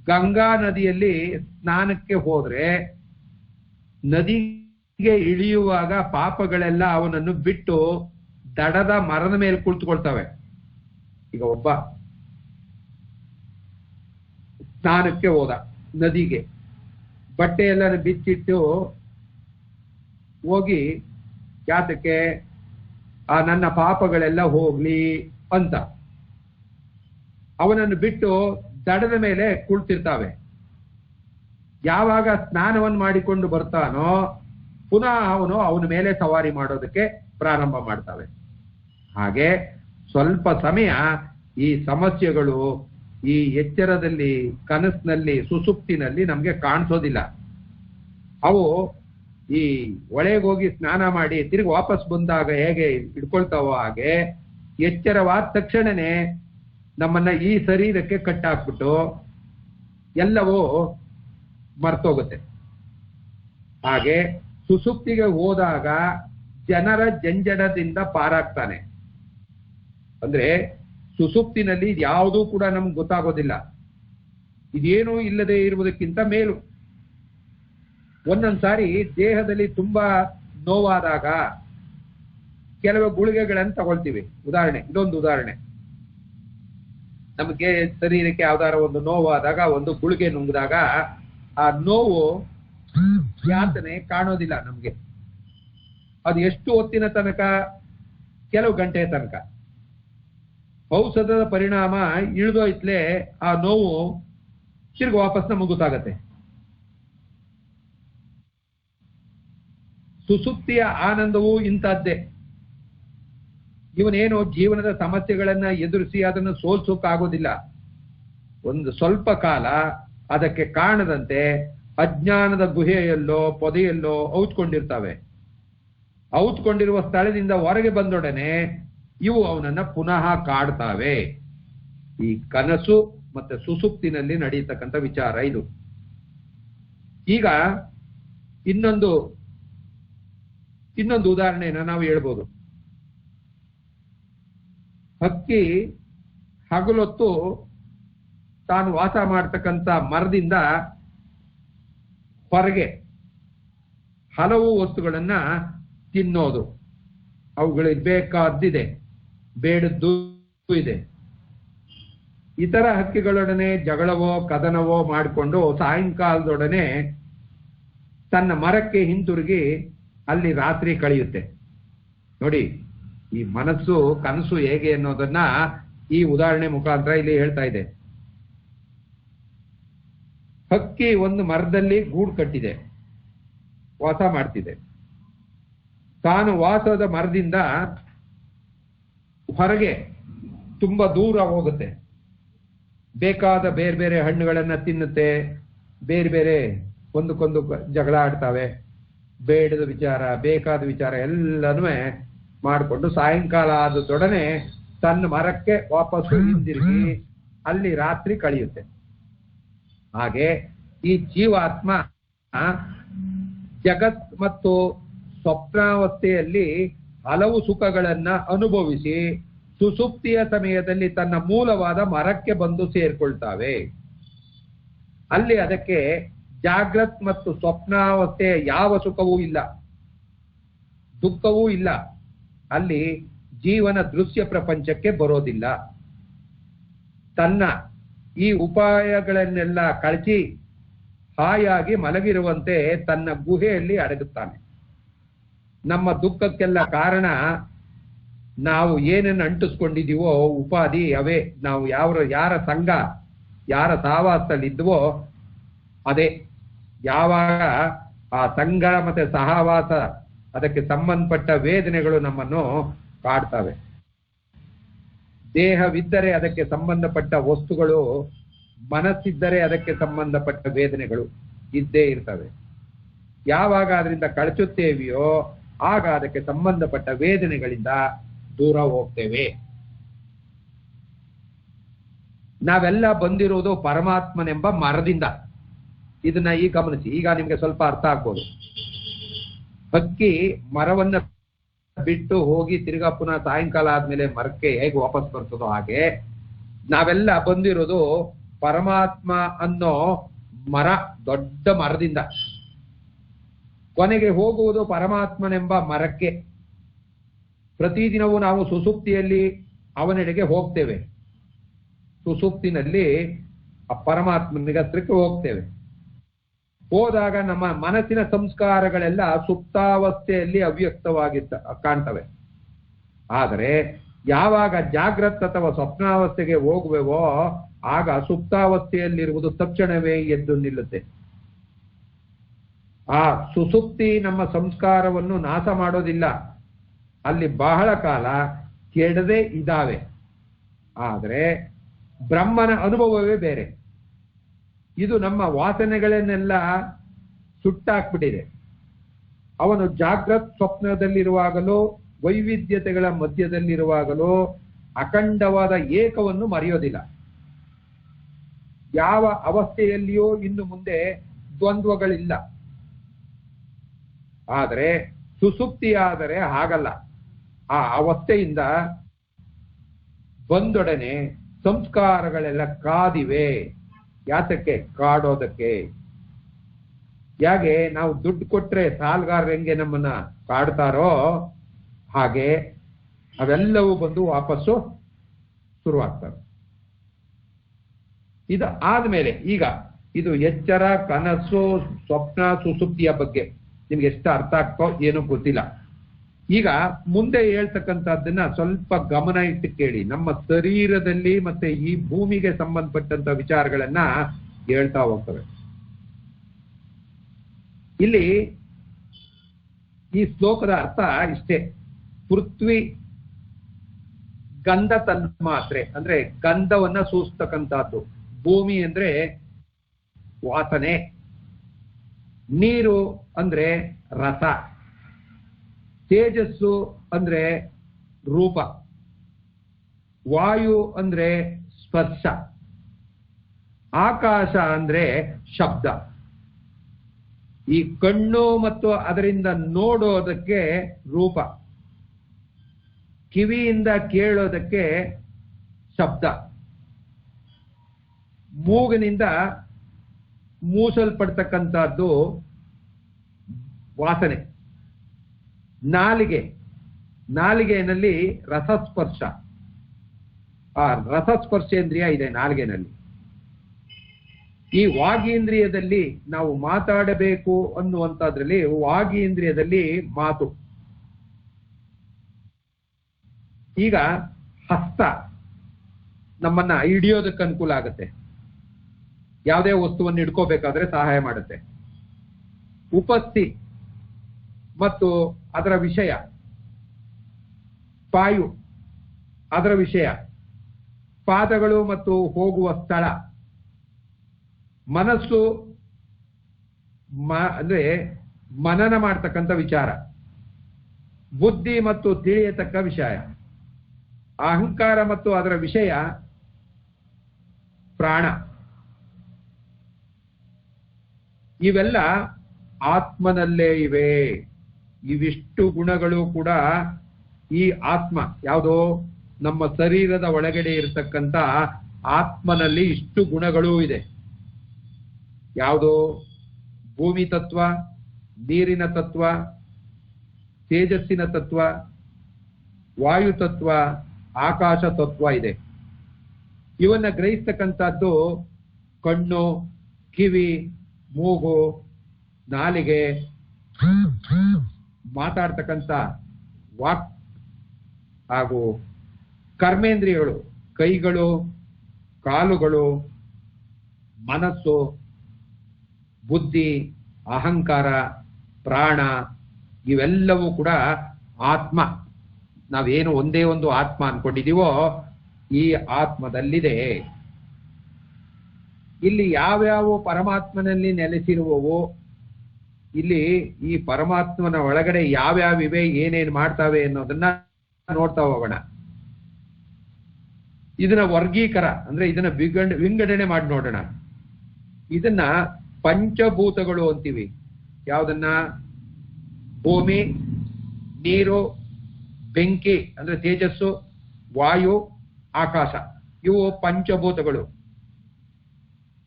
ಗಂಗಾ ನದಿಯಲ್ಲಿ ಸ್ನಾನಕ್ಕೆ ಹೋದ್ರೆ ನದಿಗೆ ಇಳಿಯುವಾಗ ಪಾಪಗಳೆಲ್ಲ ಅವನನ್ನು ಬಿಟ್ಟು ದಡದ ಮರದ ಮೇಲೆ ಕುಳಿತುಕೊಳ್ತವೆ. ಈಗ ಒಬ್ಬ ಸ್ನಾನಕ್ಕೆ ಹೋದ, ನದಿಗೆ ಬಟ್ಟೆ ಎಲ್ಲ ಬಿಚ್ಚಿಟ್ಟು ಹೋಗಿ, ಯಾತಕ್ಕೆ? ಆ ನನ್ನ ಪಾಪಗಳೆಲ್ಲ ಹೋಗ್ಲಿ ಅಂತ. ಅವನನ್ನು ಬಿಟ್ಟು ದಡದ ಮೇಲೆ ಕುಳಿತಿರ್ತಾವೆ. ಯಾವಾಗ ಸ್ನಾನವನ್ನು ಮಾಡಿಕೊಂಡು ಬರ್ತಾನೋ ಪುನಃ ಅವನ ಮೇಲೆ ಸವಾರಿ ಮಾಡೋದಕ್ಕೆ ಪ್ರಾರಂಭ ಮಾಡ್ತವೆ. ಹಾಗೆ ಸ್ವಲ್ಪ ಸಮಯ ಈ ಸಮಸ್ಯೆಗಳು ಈ ಎಚ್ಚರದಲ್ಲಿ, ಕನಸಿನಲ್ಲಿ, ಸುಸುಪ್ತಿನಲ್ಲಿ ನಮ್ಗೆ ಕಾಣಿಸೋದಿಲ್ಲ. ಅವು ಈ ಒಳಗೋಗಿ ಸ್ನಾನ ಮಾಡಿ ತಿರುಗಿ ವಾಪಸ್ ಬಂದಾಗ ಹೇಗೆ ಹಿಡ್ಕೊಳ್ತಾವೋ ಹಾಗೆ ಎಚ್ಚರವಾದ ತಕ್ಷಣನೇ ನಮ್ಮನ್ನ ಈ ಶರೀರಕ್ಕೆ ಕಟ್ಟಾಕ್ಬಿಟ್ಟು ಎಲ್ಲವೂ ಮರ್ತೋಗುತ್ತೆ. ಹಾಗೆ ಸುಸುಪ್ತಿಗೆ ಹೋದಾಗ ಜನರ ಜಂಜಡದಿಂದ ಪಾರಾಗ್ತಾನೆ. ಅಂದ್ರೆ ಸುಸುಪ್ತಿನಲ್ಲಿ ಯಾವುದೂ ಕೂಡ ನಮ್ಗೆ ಗೊತ್ತಾಗೋದಿಲ್ಲ. ಇದೇನೂ ಇಲ್ಲದೆ ಇರುವುದಕ್ಕಿಂತ ಮೇಲು. ಒಂದೊಂದ್ಸಾರಿ ದೇಹದಲ್ಲಿ ತುಂಬಾ ನೋವಾದಾಗ ಕೆಲವು ಗುಳಿಗೆಗಳನ್ನು ತಗೊಳ್ತೀವಿ. ಇದೊಂದು ಉದಾಹರಣೆ. ನಮಗೆ ಶರೀರಕ್ಕೆ ಯಾವ್ದಾರ ಒಂದು ನೋವಾದಾಗ ಒಂದು ಗುಳಿಗೆ ನುಂಗಿದಾಗ ಆ ನೋವು ಯಾತನೆ ಕಾಣೋದಿಲ್ಲ ನಮ್ಗೆ. ಅದು ಎಷ್ಟು ಹೊತ್ತಿನ ತನಕ? ಕೆಲವು ಗಂಟೆಯ ತನಕ. ಔಷಧದ ಪರಿಣಾಮ ಇಳಿದೋಯ್ತಲೇ ಆ ನೋವು ತಿರ್ಗಿ ವಾಪಸ್ ನಮಗೆ ಗೊತ್ತಾಗತ್ತೆ. ಸುಸುಪ್ತಿಯ ಆನಂದವೂ ಇಂಥದ್ದೇ. ಇವನೇನು ಜೀವನದ ಸಮಸ್ಯೆಗಳನ್ನ ಎದುರಿಸಿ ಅದನ್ನು ಸೋಲ್ಸೋಕ್ಕಾಗೋದಿಲ್ಲ. ಒಂದು ಸ್ವಲ್ಪ ಕಾಲ ಅದಕ್ಕೆ ಕಾಣದಂತೆ ಅಜ್ಞಾನದ ಗುಹೆಯಲ್ಲೋ ಪೊದೆಯಲ್ಲೋ ಔತ್ಕೊಂಡಿರ್ತವೆ. ಔತ್ಕೊಂಡಿರುವ ಸ್ಥಳದಿಂದ ಹೊರಗೆ ಬಂದೊಡನೆ ಇವು ಅವನನ್ನ ಪುನಃ ಕಾಡ್ತಾವೆ. ಈ ಕನಸು ಮತ್ತೆ ಸುಸುಪ್ತಿನಲ್ಲಿ ನಡೆಯತಕ್ಕಂಥ ವಿಚಾರ ಇದು. ಈಗ ಇನ್ನೊಂದು ಉದಾಹರಣೆಯನ್ನ ನಾವು ಹೇಳ್ಬೋದು. ಹಕ್ಕಿ ಹಗಲೊತ್ತು ತಾನು ವಾಸ ಮಾಡ್ತಕ್ಕಂಥ ಮರದಿಂದ ಹೊರಗೆ ಹಲವು ವಸ್ತುಗಳನ್ನ ತಿನ್ನೋದು. ಅವುಗಳಿಗೆ ಬೇಕಾದ್ದಿದೆ, ಬೇಡದ್ದು ಇದೆ. ಇತರ ಹಕ್ಕಿಗಳೊಡನೆ ಜಗಳವೋ ಕದನವೋ ಮಾಡಿಕೊಂಡು ಸಾಯಂಕಾಲದೊಡನೆ ತನ್ನ ಮರಕ್ಕೆ ಹಿಂತಿರುಗಿ ಅಲ್ಲಿ ರಾತ್ರಿ ಕಳೆಯುತ್ತೆ. ನೋಡಿ, ಈ ಮನಸ್ಸು ಕನಸು ಹೇಗೆ ಅನ್ನೋದನ್ನ ಈ ಉದಾಹರಣೆ ಮುಖಾಂತರ ಇಲ್ಲಿ ಹೇಳ್ತಾ ಇದೆ. ಹಕ್ಕಿ ಒಂದು ಮರದಲ್ಲಿ ಗೂಡು ಕಟ್ಟಿದೆ, ವಾಸ ಮಾಡ್ತಿದೆ. ತಾನು ವಾಸದ ಮರದಿಂದ ಹೊರಗೆ ತುಂಬಾ ದೂರ ಹೋಗುತ್ತೆ. ಬೇಕಾದ ಬೇರೆ ಬೇರೆ ಹಣ್ಣುಗಳನ್ನ ತಿನ್ನುತ್ತೆ, ಬೇರೆ ಬೇರೆ ಒಂದಕ್ಕೊಂದು ಜಗಳ ಆಡ್ತಾವೆ. ಬೇಡದ ವಿಚಾರ ಬೇಕಾದ ವಿಚಾರ ಎಲ್ಲನೂ ಮಾಡಿಕೊಂಡು ಸಾಯಂಕಾಲ ಆದದೊಡನೆ ತನ್ನ ಮರಕ್ಕೆ ವಾಪಸ್ಸು ಹಿಂದಿರುಗಿ ಅಲ್ಲಿ ರಾತ್ರಿ ಕಳೆಯುತ್ತೆ. ಹಾಗೆ ಈ ಜೀವಾತ್ಮ ಜಗತ್ ಮತ್ತು ಸ್ವಪ್ನಾವಸ್ಥೆಯಲ್ಲಿ ಹಲವು ಸುಖಗಳನ್ನ ಅನುಭವಿಸಿ ಸುಸುಪ್ತಿಯ ಸಮಯದಲ್ಲಿ ತನ್ನ ಮೂಲವಾದ ಮರಕ್ಕೆ ಬಂದು ಸೇರ್ಕೊಳ್ತಾವೆ. ಅಲ್ಲಿ ಅದಕ್ಕೆ ಜಾಗ್ರತ್ ಮತ್ತು ಸ್ವಪ್ನಾವಸ್ಥೆಯ ಯಾವ ಸುಖವೂ ಇಲ್ಲ, ದುಃಖವೂ ಇಲ್ಲ. ಅಲ್ಲಿ ಜೀವನ ದೃಶ್ಯ ಪ್ರಪಂಚಕ್ಕೆ ಬರೋದಿಲ್ಲ. ತನ್ನ ಈ ಉಪಾಯಗಳನ್ನೆಲ್ಲ ಕಳಚಿ ಹಾಯಾಗಿ ಮಲಗಿರುವಂತೆ ತನ್ನ ಗುಹೆಯಲ್ಲಿ ಅಡಗುತ್ತಾನೆ. ನಮ್ಮ ದುಃಖಕ್ಕೆಲ್ಲ ಕಾರಣ ನಾವು ಏನನ್ನು ಅಂಟಿಸ್ಕೊಂಡಿದೀವೋ ಉಪಾಧಿ ಅವೇ. ನಾವು ಯಾರ ಸಂಘ ಯಾರ ಸಹವಾಸದಲ್ಲಿದ್ವೋ ಅದೇ. ಯಾವಾಗ ಆ ಸಂಘ ಮತ್ತೆ ಸಹವಾಸ ಅದಕ್ಕೆ ಸಂಬಂಧಪಟ್ಟ ವೇದನೆಗಳು ನಮ್ಮನ್ನು ಕಾಡ್ತವೆ. ದೇಹವಿದ್ದರೆ ಅದಕ್ಕೆ ಸಂಬಂಧಪಟ್ಟ ವಸ್ತುಗಳು, ಮನಸ್ಸಿದ್ದರೆ ಅದಕ್ಕೆ ಸಂಬಂಧಪಟ್ಟ ವೇದನೆಗಳು ಇದ್ದೇ ಇರ್ತವೆ. ಯಾವಾಗ ಅದರಿಂದ ಕಳಚುತ್ತೇವೆಯೋ ಆಗ ಅದಕ್ಕೆ ಸಂಬಂಧಪಟ್ಟ ವೇದನೆಗಳಿಂದ ದೂರ ಹೋಗ್ತೇವೆ. ನಾವೆಲ್ಲ ಬಂದಿರುವುದು ಪರಮಾತ್ಮನೆಂಬ ಮರದಿಂದ. ಇದನ್ನ ಈಗ ಗಮನಿಸಿ, ಈಗ ನಿಮ್ಗೆ ಸ್ವಲ್ಪ ಅರ್ಥ ಆಗ್ಬೋದು. ಹಕ್ಕಿ ಮರವನ್ನ ಬಿಟ್ಟು ಹೋಗಿ ತಿರ್ಗಾ ಪುನಃ ಸಾಯಂಕಾಲ ಆದ್ಮೇಲೆ ಮರಕ್ಕೆ ಹೇಗೆ ವಾಪಸ್ ಬರ್ತದೋ ಹಾಗೆ ನಾವೆಲ್ಲ ಬಂದಿರೋದು ಪರಮಾತ್ಮ ಅನ್ನೋ ಮರ, ದೊಡ್ಡ ಮರದಿಂದ. ಕೊನೆಗೆ ಹೋಗುವುದು ಪರಮಾತ್ಮನೆಂಬ ಮರಕ್ಕೆ. ಪ್ರತಿದಿನವೂ ನಾವು ಸುಸುಪ್ತಿಯಲ್ಲಿ ಅವನೆಡೆಗೆ ಹೋಗ್ತೇವೆ. ಸುಸುಪ್ತಿನಲ್ಲಿ ಆ ಪರಮಾತ್ಮನಿಗೆ ಹತ್ರಕ್ಕೆ ಹೋಗ್ತೇವೆ. ಹೋದಾಗ ನಮ್ಮ ಮನಸ್ಸಿನ ಸಂಸ್ಕಾರಗಳೆಲ್ಲ ಸುಪ್ತಾವಸ್ಥೆಯಲ್ಲಿ ಅವ್ಯಕ್ತವಾಗಿ ಕಾಣ್ತವೆ. ಆದರೆ ಯಾವಾಗ ಜಾಗೃತ ಅಥವಾ ಸ್ವಪ್ನಾವಸ್ಥೆಗೆ ಹೋಗುವೆವೋ ಆಗ ಸುಪ್ತಾವಸ್ಥೆಯಲ್ಲಿರುವುದು ತಕ್ಷಣವೇ ಎದ್ದು ನಿಲ್ಲುತ್ತೆ. ಆ ಸುಸುಪ್ತಿ ನಮ್ಮ ಸಂಸ್ಕಾರವನ್ನು ನಾಶ ಮಾಡೋದಿಲ್ಲ. ಅಲ್ಲಿ ಬಹಳ ಕಾಲ ಕೆಡದೆ ಇದ್ದಾವೆ. ಆದರೆ ಬ್ರಹ್ಮನ ಅನುಭವವೇ ಬೇರೆ. ಇದು ನಮ್ಮ ವಾಸನೆಗಳನ್ನೆಲ್ಲ ಸುಟ್ಟಾಕ್ಬಿಟ್ಟಿದೆ. ಅವನು ಜಾಗೃತ್ ಸ್ವಪ್ನದಲ್ಲಿರುವಾಗಲೂ ವೈವಿಧ್ಯತೆಗಳ ಮಧ್ಯದಲ್ಲಿರುವಾಗಲೂ ಅಖಂಡವಾದ ಏಕವನ್ನು ಮರೆಯೋದಿಲ್ಲ. ಯಾವ ಅವಸ್ಥೆಯಲ್ಲಿಯೂ ಇನ್ನು ಮುಂದೆ ದ್ವಂದ್ವಗಳಿಲ್ಲ. ಆದರೆ ಸುಸುಪ್ತಿಯಾದರೆ ಹಾಗಲ್ಲ. ಆ ಅವಸ್ಥೆಯಿಂದ ಬಂದೊಡನೆ ಸಂಸ್ಕಾರಗಳೆಲ್ಲ ಕಾದಿವೆ. ಯಾತಕ್ಕೆ? ಕಾಡೋದಕ್ಕೆ. ಯಾಕೆ ನಾವು ದುಡ್ಡು ಕೊಟ್ರೆ ಸಾಲಗಾರರು ಹೆಂಗೆ ನಮ್ಮನ್ನ ಕಾಡ್ತಾರೋ ಹಾಗೆ ಅವೆಲ್ಲವೂ ಬಂದು ವಾಪಸ್ಸು ಶುರುವಾಗ್ತವೆ. ಇದು ಆದ್ಮೇಲೆ ಈಗ ಇದು ಎಚ್ಚರ, ಕನಸು, ಸ್ವಪ್ನ, ಸುಸುಪ್ತಿಯ ಬಗ್ಗೆ ನಿಮ್ಗೆ ಎಷ್ಟು ಅರ್ಥ ಆಗ್ತೋ ಏನೋ ಗೊತ್ತಿಲ್ಲ. ಈಗ ಮುಂದೆ ಹೇಳ್ತಕ್ಕಂಥದ್ದನ್ನ ಸ್ವಲ್ಪ ಗಮನ ಇಟ್ಟು ಕೇಳಿ. ನಮ್ಮ ಶರೀರದಲ್ಲಿ ಮತ್ತೆ ಈ ಭೂಮಿಗೆ ಸಂಬಂಧಪಟ್ಟಂತ ವಿಚಾರಗಳನ್ನ ಹೇಳ್ತಾ ಹೋಗ್ತವೆ. ಇಲ್ಲಿ ಈ ಶ್ಲೋಕದ ಅರ್ಥ ಇಷ್ಟೇ. ಪೃಥ್ವಿ ಗಂಧ ತನ್ಮಾತ್ರೆ ಅಂದ್ರೆ ಗಂಧವನ್ನ ಸೂಸ್ತಕ್ಕಂಥದ್ದು. ಭೂಮಿ ಅಂದ್ರೆ ವಾಸನೆ, ನೀರು ಅಂದ್ರೆ ರಸ, ತೇಜಸ್ಸು ಅಂದ್ರೆ ರೂಪ, ವಾಯು ಅಂದ್ರೆ ಸ್ಪರ್ಶ, ಆಕಾಶ ಅಂದ್ರೆ ಶಬ್ದ. ಈ ಕಣ್ಣು ಮತ್ತು ಅದರಿಂದ ನೋಡೋದಕ್ಕೆ ರೂಪ, ಕಿವಿಯಿಂದ ಕೇಳೋದಕ್ಕೆ ಶಬ್ದ, ಮೂಗಿನಿಂದ ಮೂಸಲ್ಪಡ್ತಕ್ಕಂಥದ್ದು ವಾಸನೆ, ನಾಲಿಗೆನಲ್ಲಿ ರಸಸ್ಪರ್ಶ. ಆ ರಸಸ್ಪರ್ಶೇಂದ್ರಿಯ ಇದೆ ನಾಲಿಗೆನಲ್ಲಿ. ಈ ವಾಗೀಂದ್ರಿಯದಲ್ಲಿ ನಾವು ಮಾತಾಡಬೇಕು ಅನ್ನುವಂಥದ್ರಲ್ಲಿ ವಾಗೀಂದ್ರಿಯದಲ್ಲಿ ಮಾತು. ಈಗ ಹಸ್ತ ನಮ್ಮನ್ನ ಹಿಡಿಯೋದಕ್ಕೆ ಅನುಕೂಲ ಆಗುತ್ತೆ, ಯಾವುದೇ ವಸ್ತುವನ್ನು ಹಿಡ್ಕೋಬೇಕಾದ್ರೆ ಸಹಾಯ ಮಾಡುತ್ತೆ. ಉಪಸ್ಥಿ ಮತ್ತು ಅದರ ವಿಷಯ, ಪಾಯು ಅದರ ವಿಷಯ, ಪಾದಗಳು ಮತ್ತು ಹೋಗುವ ಸ್ಥಳ, ಮನಸ್ಸು ಅಂದ್ರೆ ಮನನ ಮಾಡ್ತಕ್ಕಂಥ ವಿಚಾರ, ಬುದ್ಧಿ ಮತ್ತು ತಿಳಿಯತಕ್ಕ ವಿಷಯ, ಅಹಂಕಾರ ಮತ್ತು ಅದರ ವಿಷಯ ಪ್ರಾಣ. ಇವೆಲ್ಲ ಆತ್ಮನಲ್ಲೇ ಇವೆ. ಇವಿಷ್ಟು ಗುಣಗಳು ಕೂಡ ಈ ಆತ್ಮ, ಯಾವುದೋ ನಮ್ಮ ಶರೀರದ ಒಳಗಡೆ ಇರತಕ್ಕಂಥ ಆತ್ಮನಲ್ಲಿ ಇಷ್ಟು ಗುಣಗಳೂ ಇದೆ. ಯಾವುದೋ ಭೂಮಿ ತತ್ವ, ನೀರಿನ ತತ್ವ, ತೇಜಸ್ಸಿನ ತತ್ವ, ವಾಯು ತತ್ವ, ಆಕಾಶ ತತ್ವ ಇದೆ. ಇವನ್ನ ಗ್ರಹಿಸ್ತಕ್ಕಂಥದ್ದು ಕಣ್ಣು, ಕಿವಿ, ಮೂಗು, ನಾಲಿಗೆ, ಮಾತಾಡ್ತಕ್ಕಂಥ ವಾಕ್ ಹಾಗೂ ಕರ್ಮೇಂದ್ರಿಯಗಳು, ಕೈಗಳು, ಕಾಲುಗಳು, ಮನಸ್ಸು, ಬುದ್ಧಿ, ಅಹಂಕಾರ, ಪ್ರಾಣ, ಇವೆಲ್ಲವೂ ಕೂಡ ಆತ್ಮ. ನಾವೇನು ಒಂದೇ ಒಂದು ಆತ್ಮ ಅನ್ಕೊಂಡಿದೀವೋ ಈ ಆತ್ಮದಲ್ಲಿದೆ. ಇಲ್ಲಿ ಯಾವ್ಯಾವ ಪರಮಾತ್ಮನಲ್ಲಿ ನೆಲೆಸಿರುವವು, ಇಲ್ಲಿ ಈ ಪರಮಾತ್ಮನ ಒಳಗಡೆ ಯಾವ್ಯಾವಿವೆ, ಏನೇನು ಮಾಡ್ತಾವೆ ಅನ್ನೋದನ್ನ ನೋಡ್ತಾ ಹೋಗೋಣ. ಇದನ್ನ ವರ್ಗೀಕರ ಅಂದ್ರೆ ಇದನ್ನ ವಿಂಗಡಣೆ ಮಾಡಿ ನೋಡೋಣ. ಇದನ್ನ ಪಂಚಭೂತಗಳು ಅಂತೀವಿ. ಯಾವ್ದನ್ನ? ಭೂಮಿ, ನೀರು, ಬೆಂಕಿ ಅಂದ್ರೆ ತೇಜಸ್ಸು, ವಾಯು, ಆಕಾಶ, ಇವು ಪಂಚಭೂತಗಳು.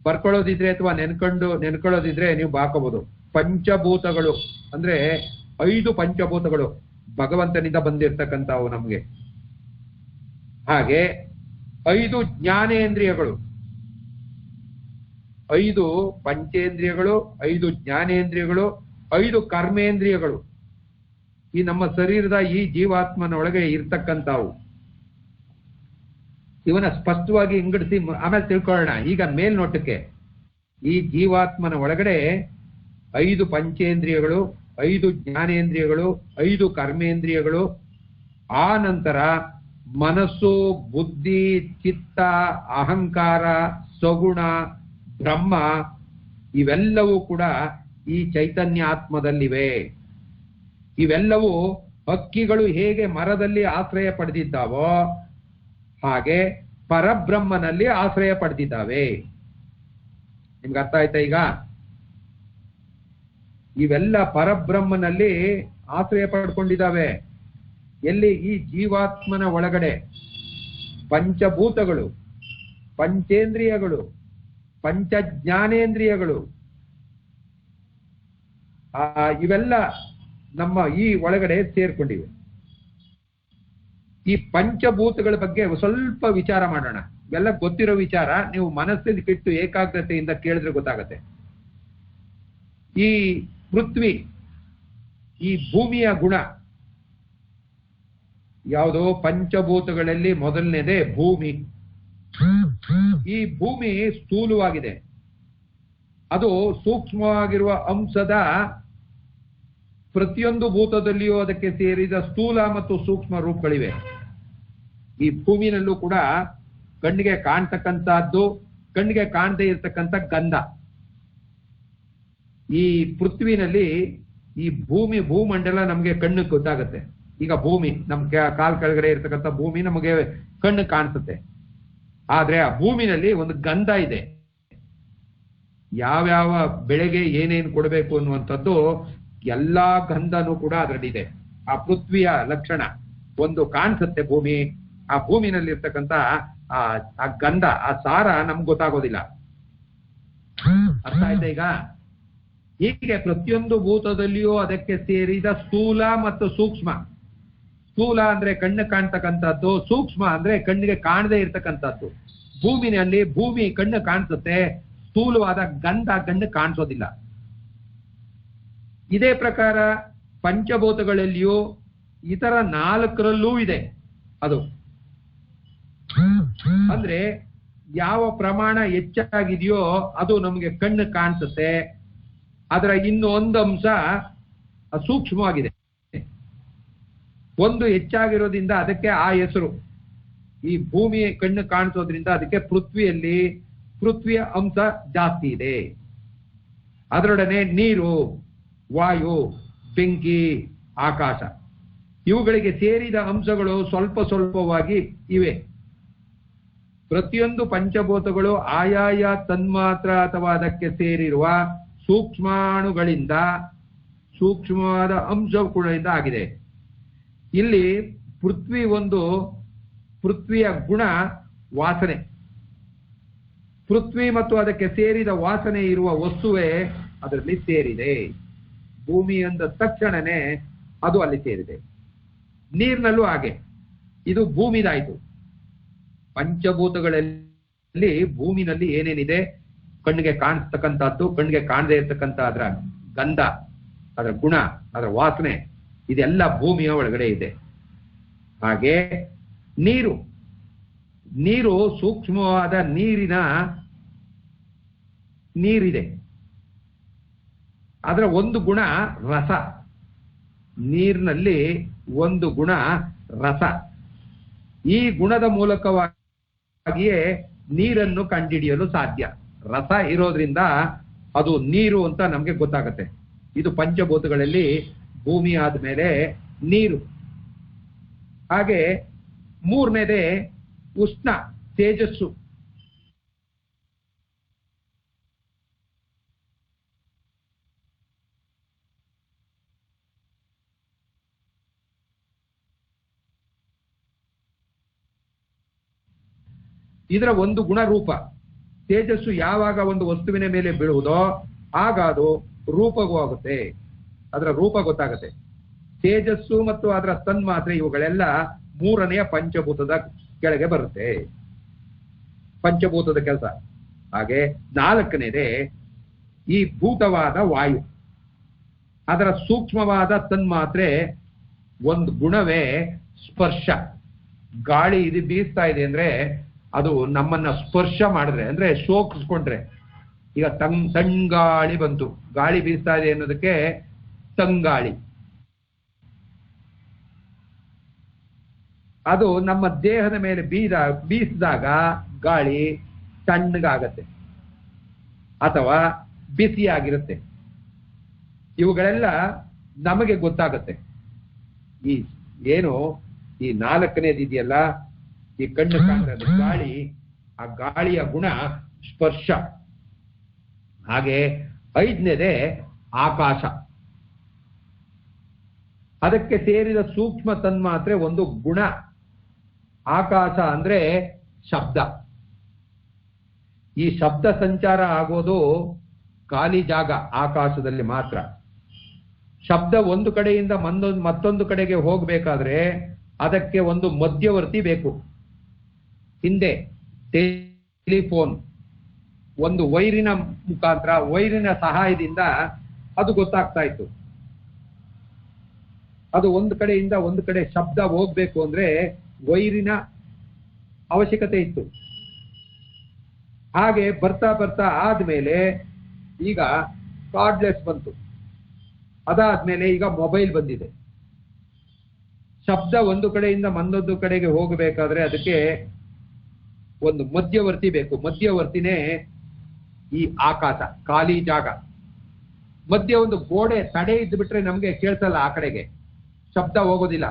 ಬರ್ಕೊಳ್ಳೋದಿದ್ರೆ ಅಥವಾ ನೆನ್ಕೊಳ್ಳೋದಿದ್ರೆ ನೀವು ಬಾಕೋಬಹುದು. ಪಂಚಭೂತಗಳು ಅಂದ್ರೆ 5 ಪಂಚಭೂತಗಳು ಭಗವಂತನಿಂದ ಬಂದಿರ್ತಕ್ಕಂಥವು ನಮ್ಗೆ. ಹಾಗೆ 5 ಜ್ಞಾನೇಂದ್ರಿಯಗಳು, 5 ಪಂಚೇಂದ್ರಿಯಗಳು, 5 ಜ್ಞಾನೇಂದ್ರಿಯಗಳು, 5 ಕರ್ಮೇಂದ್ರಿಯಗಳು ಈ ನಮ್ಮ ಶರೀರದ ಈ ಜೀವಾತ್ಮನ ಒಳಗೆ ಇರ್ತಕ್ಕಂಥವು. ಇವನ್ನ ಸ್ಪಷ್ಟವಾಗಿ ಇಂಗಡಿಸಿ ಆಮೇಲೆ ತಿಳ್ಕೊಳ್ಳೋಣ. ಈಗ ಮೇಲ್ನೋಟಕ್ಕೆ ಈ ಜೀವಾತ್ಮನ ಒಳಗಡೆ 5 ಪಂಚೇಂದ್ರಿಯಗಳು, 5 ಜ್ಞಾನೇಂದ್ರಿಯಗಳು, 5 ಕರ್ಮೇಂದ್ರಿಯಗಳು, ಆ ನಂತರ ಮನಸ್ಸು, ಬುದ್ಧಿ, ಚಿತ್ತ, ಅಹಂಕಾರ, ಸಗುಣ, ಬ್ರಹ್ಮ, ಇವೆಲ್ಲವೂ ಕೂಡ ಈ ಚೈತನ್ಯ ಆತ್ಮದಲ್ಲಿವೆ. ಇವೆಲ್ಲವೂ ಹಕ್ಕಿಗಳು ಹೇಗೆ ಮರದಲ್ಲಿ ಆಶ್ರಯ ಪಡೆದಿದ್ದಾವೋ ಹಾಗೆ ಪರಬ್ರಹ್ಮನಲ್ಲಿ ಆಶ್ರಯ ಪಡೆದಿದ್ದಾವೆ. ನಿಮ್ಗೆ ಅರ್ಥ ಆಯ್ತಾ? ಈಗ ಇವೆಲ್ಲ ಪರಬ್ರಹ್ಮನಲ್ಲಿ ಆಶ್ರಯ ಪಡ್ಕೊಂಡಿದ್ದಾವೆ. ಎಲ್ಲಿ? ಈ ಜೀವಾತ್ಮನ ಒಳಗಡೆ ಪಂಚಭೂತಗಳು, ಪಂಚೇಂದ್ರಿಯಗಳು, ಪಂಚ ಜ್ಞಾನೇಂದ್ರಿಯಗಳು, ಇವೆಲ್ಲ ನಮ್ಮ ಈ ಒಳಗಡೆ ಸೇರ್ಕೊಂಡಿವೆ. ಈ ಪಂಚಭೂತಗಳ ಬಗ್ಗೆ ಸ್ವಲ್ಪ ವಿಚಾರ ಮಾಡೋಣ. ಇವೆಲ್ಲ ಗೊತ್ತಿರೋ ವಿಚಾರ, ನೀವು ಮನಸ್ಸಿಗೆ ಇಟ್ಟು ಏಕಾಗ್ರತೆಯಿಂದ ಕೇಳಿದ್ರೆ ಗೊತ್ತಾಗತ್ತೆ. ಈ ಪೃಥ್ವಿ, ಈ ಭೂಮಿಯ ಗುಣ ಯಾವುದೋ ಪಂಚಭೂತಗಳಲ್ಲಿ ಮೊದಲನೇದೇ ಭೂಮಿ. ಈ ಭೂಮಿ ಸ್ಥೂಲವಾಗಿದೆ, ಅದು ಸೂಕ್ಷ್ಮವಾಗಿರುವ ಅಂಶದ ಪ್ರತಿಯೊಂದು ಭೂತದಲ್ಲಿಯೂ ಅದಕ್ಕೆ ಸೇರಿದ ಸ್ಥೂಲ ಮತ್ತು ಸೂಕ್ಷ್ಮ ರೂಪಗಳಿವೆ. ಈ ಭೂಮಿನಲ್ಲೂ ಕೂಡ ಕಣ್ಣಿಗೆ ಕಾಣ್ತಕ್ಕಂಥದ್ದು, ಕಣ್ಣಿಗೆ ಕಾಣದೇ ಇರತಕ್ಕಂಥ ಗಂಧ. ಈ ಪೃಥ್ವಿನಲ್ಲಿ ಈ ಭೂಮಂಡಲ ನಮಗೆ ಕಣ್ಣಿಗೆ ಗೊತ್ತಾಗುತ್ತೆ. ಈಗ ಭೂಮಿ ನಮ್ಗೆ ಕಾಲ್ ಕೆಳಗಡೆ ಇರ್ತಕ್ಕಂಥ ಭೂಮಿ ನಮಗೆ ಕಣ್ಣು ಕಾಣಿಸುತ್ತೆ. ಆದ್ರೆ ಆ ಭೂಮಿನಲ್ಲಿ ಒಂದು ಗಂಧ ಇದೆ. ಯಾವ್ಯಾವ ಬೆಳೆಗೆ ಏನೇನು ಕೊಡಬೇಕು ಅನ್ನುವಂಥದ್ದು ಎಲ್ಲಾ ಗಂಧನೂ ಕೂಡ ಅದರಲ್ಲಿದೆ. ಆ ಪೃಥ್ವಿಯ ಲಕ್ಷಣ ಒಂದು ಕಾಣಿಸುತ್ತೆ ಭೂಮಿ. ಆ ಭೂಮಿನಲ್ಲಿ ಇರ್ತಕ್ಕಂಥ ಆ ಗಂಧ, ಆ ಸಾರ ನಮ್ಗೆ ಗೊತ್ತಾಗೋದಿಲ್ಲ. ಅರ್ಥ ಆಯ್ತಾ ಈಗ? ಹೀಗೆ ಪ್ರತಿಯೊಂದು ಭೂತದಲ್ಲಿಯೂ ಅದಕ್ಕೆ ಸೇರಿದ ಸ್ಥೂಲ ಮತ್ತು ಸೂಕ್ಷ್ಮ. ಸ್ಥೂಲ ಅಂದ್ರೆ ಕಣ್ಣು ಕಾಣ್ತಕ್ಕಂಥದ್ದು, ಸೂಕ್ಷ್ಮ ಅಂದ್ರೆ ಕಣ್ಣಿಗೆ ಕಾಣದೇ ಇರ್ತಕ್ಕಂಥದ್ದು. ಭೂಮಿನಲ್ಲಿ ಭೂಮಿ ಕಣ್ಣು ಕಾಣಿಸುತ್ತೆ, ಸ್ಥೂಲವಾದ ಗಂಧ ಕಣ್ಣು ಕಾಣಿಸೋದಿಲ್ಲ. ಇದೇ ಪ್ರಕಾರ ಪಂಚಭೂತಗಳಲ್ಲಿಯೂ ಇತರ 4ರಲ್ಲೂ ಇದೆ. ಅದು ಅಂದ್ರೆ ಯಾವ ಪ್ರಮಾಣ ಹೆಚ್ಚಾಗಿದೆಯೋ ಅದು ನಮಗೆ ಕಣ್ಣು ಕಾಣಿಸುತ್ತೆ. ಅದರ ಇನ್ನೊಂದು ಅಂಶ ಸೂಕ್ಷ್ಮವಾಗಿದೆ. ಒಂದು ಹೆಚ್ಚಾಗಿರೋದ್ರಿಂದ ಅದಕ್ಕೆ ಆ ಹೆಸರು. ಈ ಭೂಮಿ ಕಣ್ಣು ಕಾಣಿಸೋದ್ರಿಂದ ಅದಕ್ಕೆ ಪೃಥ್ವಿಯ ಅಂಶ ಜಾಸ್ತಿ ಇದೆ. ಅದರೊಡನೆ ನೀರು, ವಾಯು, ಬೆಂಕಿ, ಆಕಾಶ ಇವುಗಳಿಗೆ ಸೇರಿದ ಅಂಶಗಳು ಸ್ವಲ್ಪ ಸ್ವಲ್ಪವಾಗಿ ಇವೆ. ಪ್ರತಿಯೊಂದು ಪಂಚಭೂತಗಳು ಆಯಾಯ ತನ್ಮಾತ್ರ ಅಥವಾ ಅದಕ್ಕೆ ಸೇರಿರುವ ಸೂಕ್ಷ್ಮಾಣುಗಳಿಂದ, ಸೂಕ್ಷ್ಮವಾದ ಅಂಶಗಳಿಂದ ಆಗಿದೆ. ಇಲ್ಲಿ ಪೃಥ್ವಿಯ ಗುಣ ವಾಸನೆ. ಪೃಥ್ವಿ ಮತ್ತು ಅದಕ್ಕೆ ಸೇರಿದ ವಾಸನೆ ಇರುವ ವಸ್ತುವೇ ಅದರಲ್ಲಿ ಸೇರಿದೆ. ಭೂಮಿ ಅಂದ ತಕ್ಷಣನೇ ಅದು ಅಲ್ಲಿ ಸೇರಿದೆ. ನೀರಿನಲ್ಲೂ ಹಾಗೆ. ಇದು ಭೂಮಿದಾಯ್ತು. ಪಂಚಭೂತಗಳಲ್ಲಿ ಭೂಮಿನಲ್ಲಿ ಏನೇನಿದೆ, ಕಣ್ಣಿಗೆ ಕಾಣಿಸ್ತಕ್ಕಂಥದ್ದು, ಕಣ್ಣಿಗೆ ಕಾಣದೇ ಇರ್ತಕ್ಕಂಥ ಅದರ ಗಂಧ, ಅದರ ಗುಣ, ಅದರ ವಾಸನೆ, ಇದೆಲ್ಲ ಭೂಮಿಯ ಒಳಗಡೆ ಇದೆ. ಹಾಗೆ ನೀರು ಸೂಕ್ಷ್ಮವಾದ ನೀರಿದೆ. ಅದರ ಒಂದು ಗುಣ ರಸ. ನೀರಿನಲ್ಲಿ ಒಂದು ಗುಣ ರಸ. ಈ ಗುಣದ ಮೂಲಕವಾಗಿಯೇ ನೀರನ್ನು ಕಂಡುಹಿಡಿಯಲು ಸಾಧ್ಯ. ರಸ ಇರೋದ್ರಿಂದ ಅದು ನೀರು ಅಂತ ನಮ್ಗೆ ಗೊತ್ತಾಗತ್ತೆ. ಇದು ಪಂಚಭೂತಗಳಲ್ಲಿ ಭೂಮಿ ಆದ್ಮೇಲೆ ನೀರು. ಹಾಗೆ ಮೂರನೇದೇ ಉಷ್ಣ, ತೇಜಸ್ಸು. ಇದರ ಒಂದು ಗುಣರೂಪ. ತೇಜಸ್ಸು ಯಾವಾಗ ಒಂದು ವಸ್ತುವಿನ ಮೇಲೆ ಬೀಳುವುದೋ ಆಗ ಅದು ರೂಪವಾಗುತ್ತೆ, ಅದರ ರೂಪ ಗೊತ್ತಾಗುತ್ತೆ. ತೇಜಸ್ಸು ಮತ್ತು ಅದರ ತನ್ಮಾತ್ರೆ ಇವುಗಳೆಲ್ಲ ಮೂರನೆಯ ಪಂಚಭೂತದ ಕೆಳಗೆ ಬರುತ್ತೆ, ಪಂಚಭೂತದ ಕೆಲಸ. ಹಾಗೆ ನಾಲ್ಕನೇದೇ ಈ ಭೂತವಾದ ವಾಯು. ಅದರ ಸೂಕ್ಷ್ಮವಾದ ತನ್ಮಾತ್ರೆ ಒಂದು ಗುಣವೇ ಸ್ಪರ್ಶ. ಗಾಳಿ ಇದು ಬೀಸ್ತಾ ಇದೆ ಅಂದ್ರೆ ಅದು ನಮ್ಮನ್ನ ಸ್ಪರ್ಶ ಮಾಡಿದ್ರೆ, ಅಂದ್ರೆ ಶೋಕಿಸ್ಕೊಂಡ್ರೆ. ಈಗ ತಂಗಾಳಿ ಬಂತು, ಗಾಳಿ ಬೀಸ್ತಾ ಇದೆ ಅನ್ನೋದಕ್ಕೆ ತಂಗಾಳಿ. ಅದು ನಮ್ಮ ದೇಹದ ಮೇಲೆ ಬೀಸಿದಾಗ ಗಾಳಿ ತಣ್ಣಗಾಗತ್ತೆ ಅಥವಾ ಬಿಸಿಯಾಗಿರುತ್ತೆ. ಇವುಗಳೆಲ್ಲ ನಮಗೆ ಗೊತ್ತಾಗತ್ತೆ. ಈ ನಾಲ್ಕನೇದಿದೆಯಲ್ಲ, ಈ ಕಣ್ಣು ಕಾಣದ ಗಾಳಿ, ಆ ಗಾಳಿಯ ಗುಣ ಸ್ಪರ್ಶ. ಹಾಗೆ ಐದನೇದೇ ಆಕಾಶ. ಅದಕ್ಕೆ ಸೇರಿದ ಸೂಕ್ಷ್ಮ ತನ್ಮಾತ್ರೆ ಒಂದು ಗುಣ. ಆಕಾಶ ಅಂದ್ರೆ ಶಬ್ದ. ಈ ಶಬ್ದ ಸಂಚಾರ ಆಗೋದು ಖಾಲಿ ಜಾಗ ಆಕಾಶದಲ್ಲಿ ಮಾತ್ರ. ಶಬ್ದ ಒಂದು ಕಡೆಯಿಂದ ಮತ್ತೊಂದು ಕಡೆಗೆ ಹೋಗ್ಬೇಕಾದ್ರೆ ಅದಕ್ಕೆ ಒಂದು ಮಧ್ಯವರ್ತಿ ಬೇಕು. ಹಿಂದೆ ಟೆಲಿಫೋನ್ ಒಂದು ವೈರಿನ ಮುಖಾಂತರ, ವೈರಿನ ಸಹಾಯದಿಂದ ಅದು ಗೊತ್ತಾಗ್ತಾ ಇತ್ತು. ಅದು ಒಂದು ಕಡೆಯಿಂದ ಒಂದು ಕಡೆ ಶಬ್ದ ಹೋಗ್ಬೇಕು ಅಂದ್ರೆ ವೈರಿನ ಅವಶ್ಯಕತೆ ಇತ್ತು. ಹಾಗೆ ಬರ್ತಾ ಬರ್ತಾ ಆದ್ಮೇಲೆ ಈಗ ಕಾರ್ಡ್ಲೆಸ್ ಬಂತು. ಅದಾದ್ಮೇಲೆ ಈಗ ಮೊಬೈಲ್ ಬಂದಿದೆ. ಶಬ್ದ ಒಂದು ಕಡೆಯಿಂದ ಮತ್ತೊಂದು ಕಡೆಗೆ ಹೋಗಬೇಕಾದ್ರೆ ಅದಕ್ಕೆ ಒಂದು ಮಧ್ಯವರ್ತಿ ಬೇಕು. ಮಧ್ಯವರ್ತಿನೇ ಈ ಆಕಾಶ, ಖಾಲಿ ಜಾಗ. ಮಧ್ಯ ಒಂದು ಗೋಡೆ ತಡೆ ಇದ್ದು ಬಿಟ್ರೆ ನಮ್ಗೆ ಕೇಳ್ಸಲ್ಲ, ಆ ಕಡೆಗೆ ಶಬ್ದ ಹೋಗೋದಿಲ್ಲ.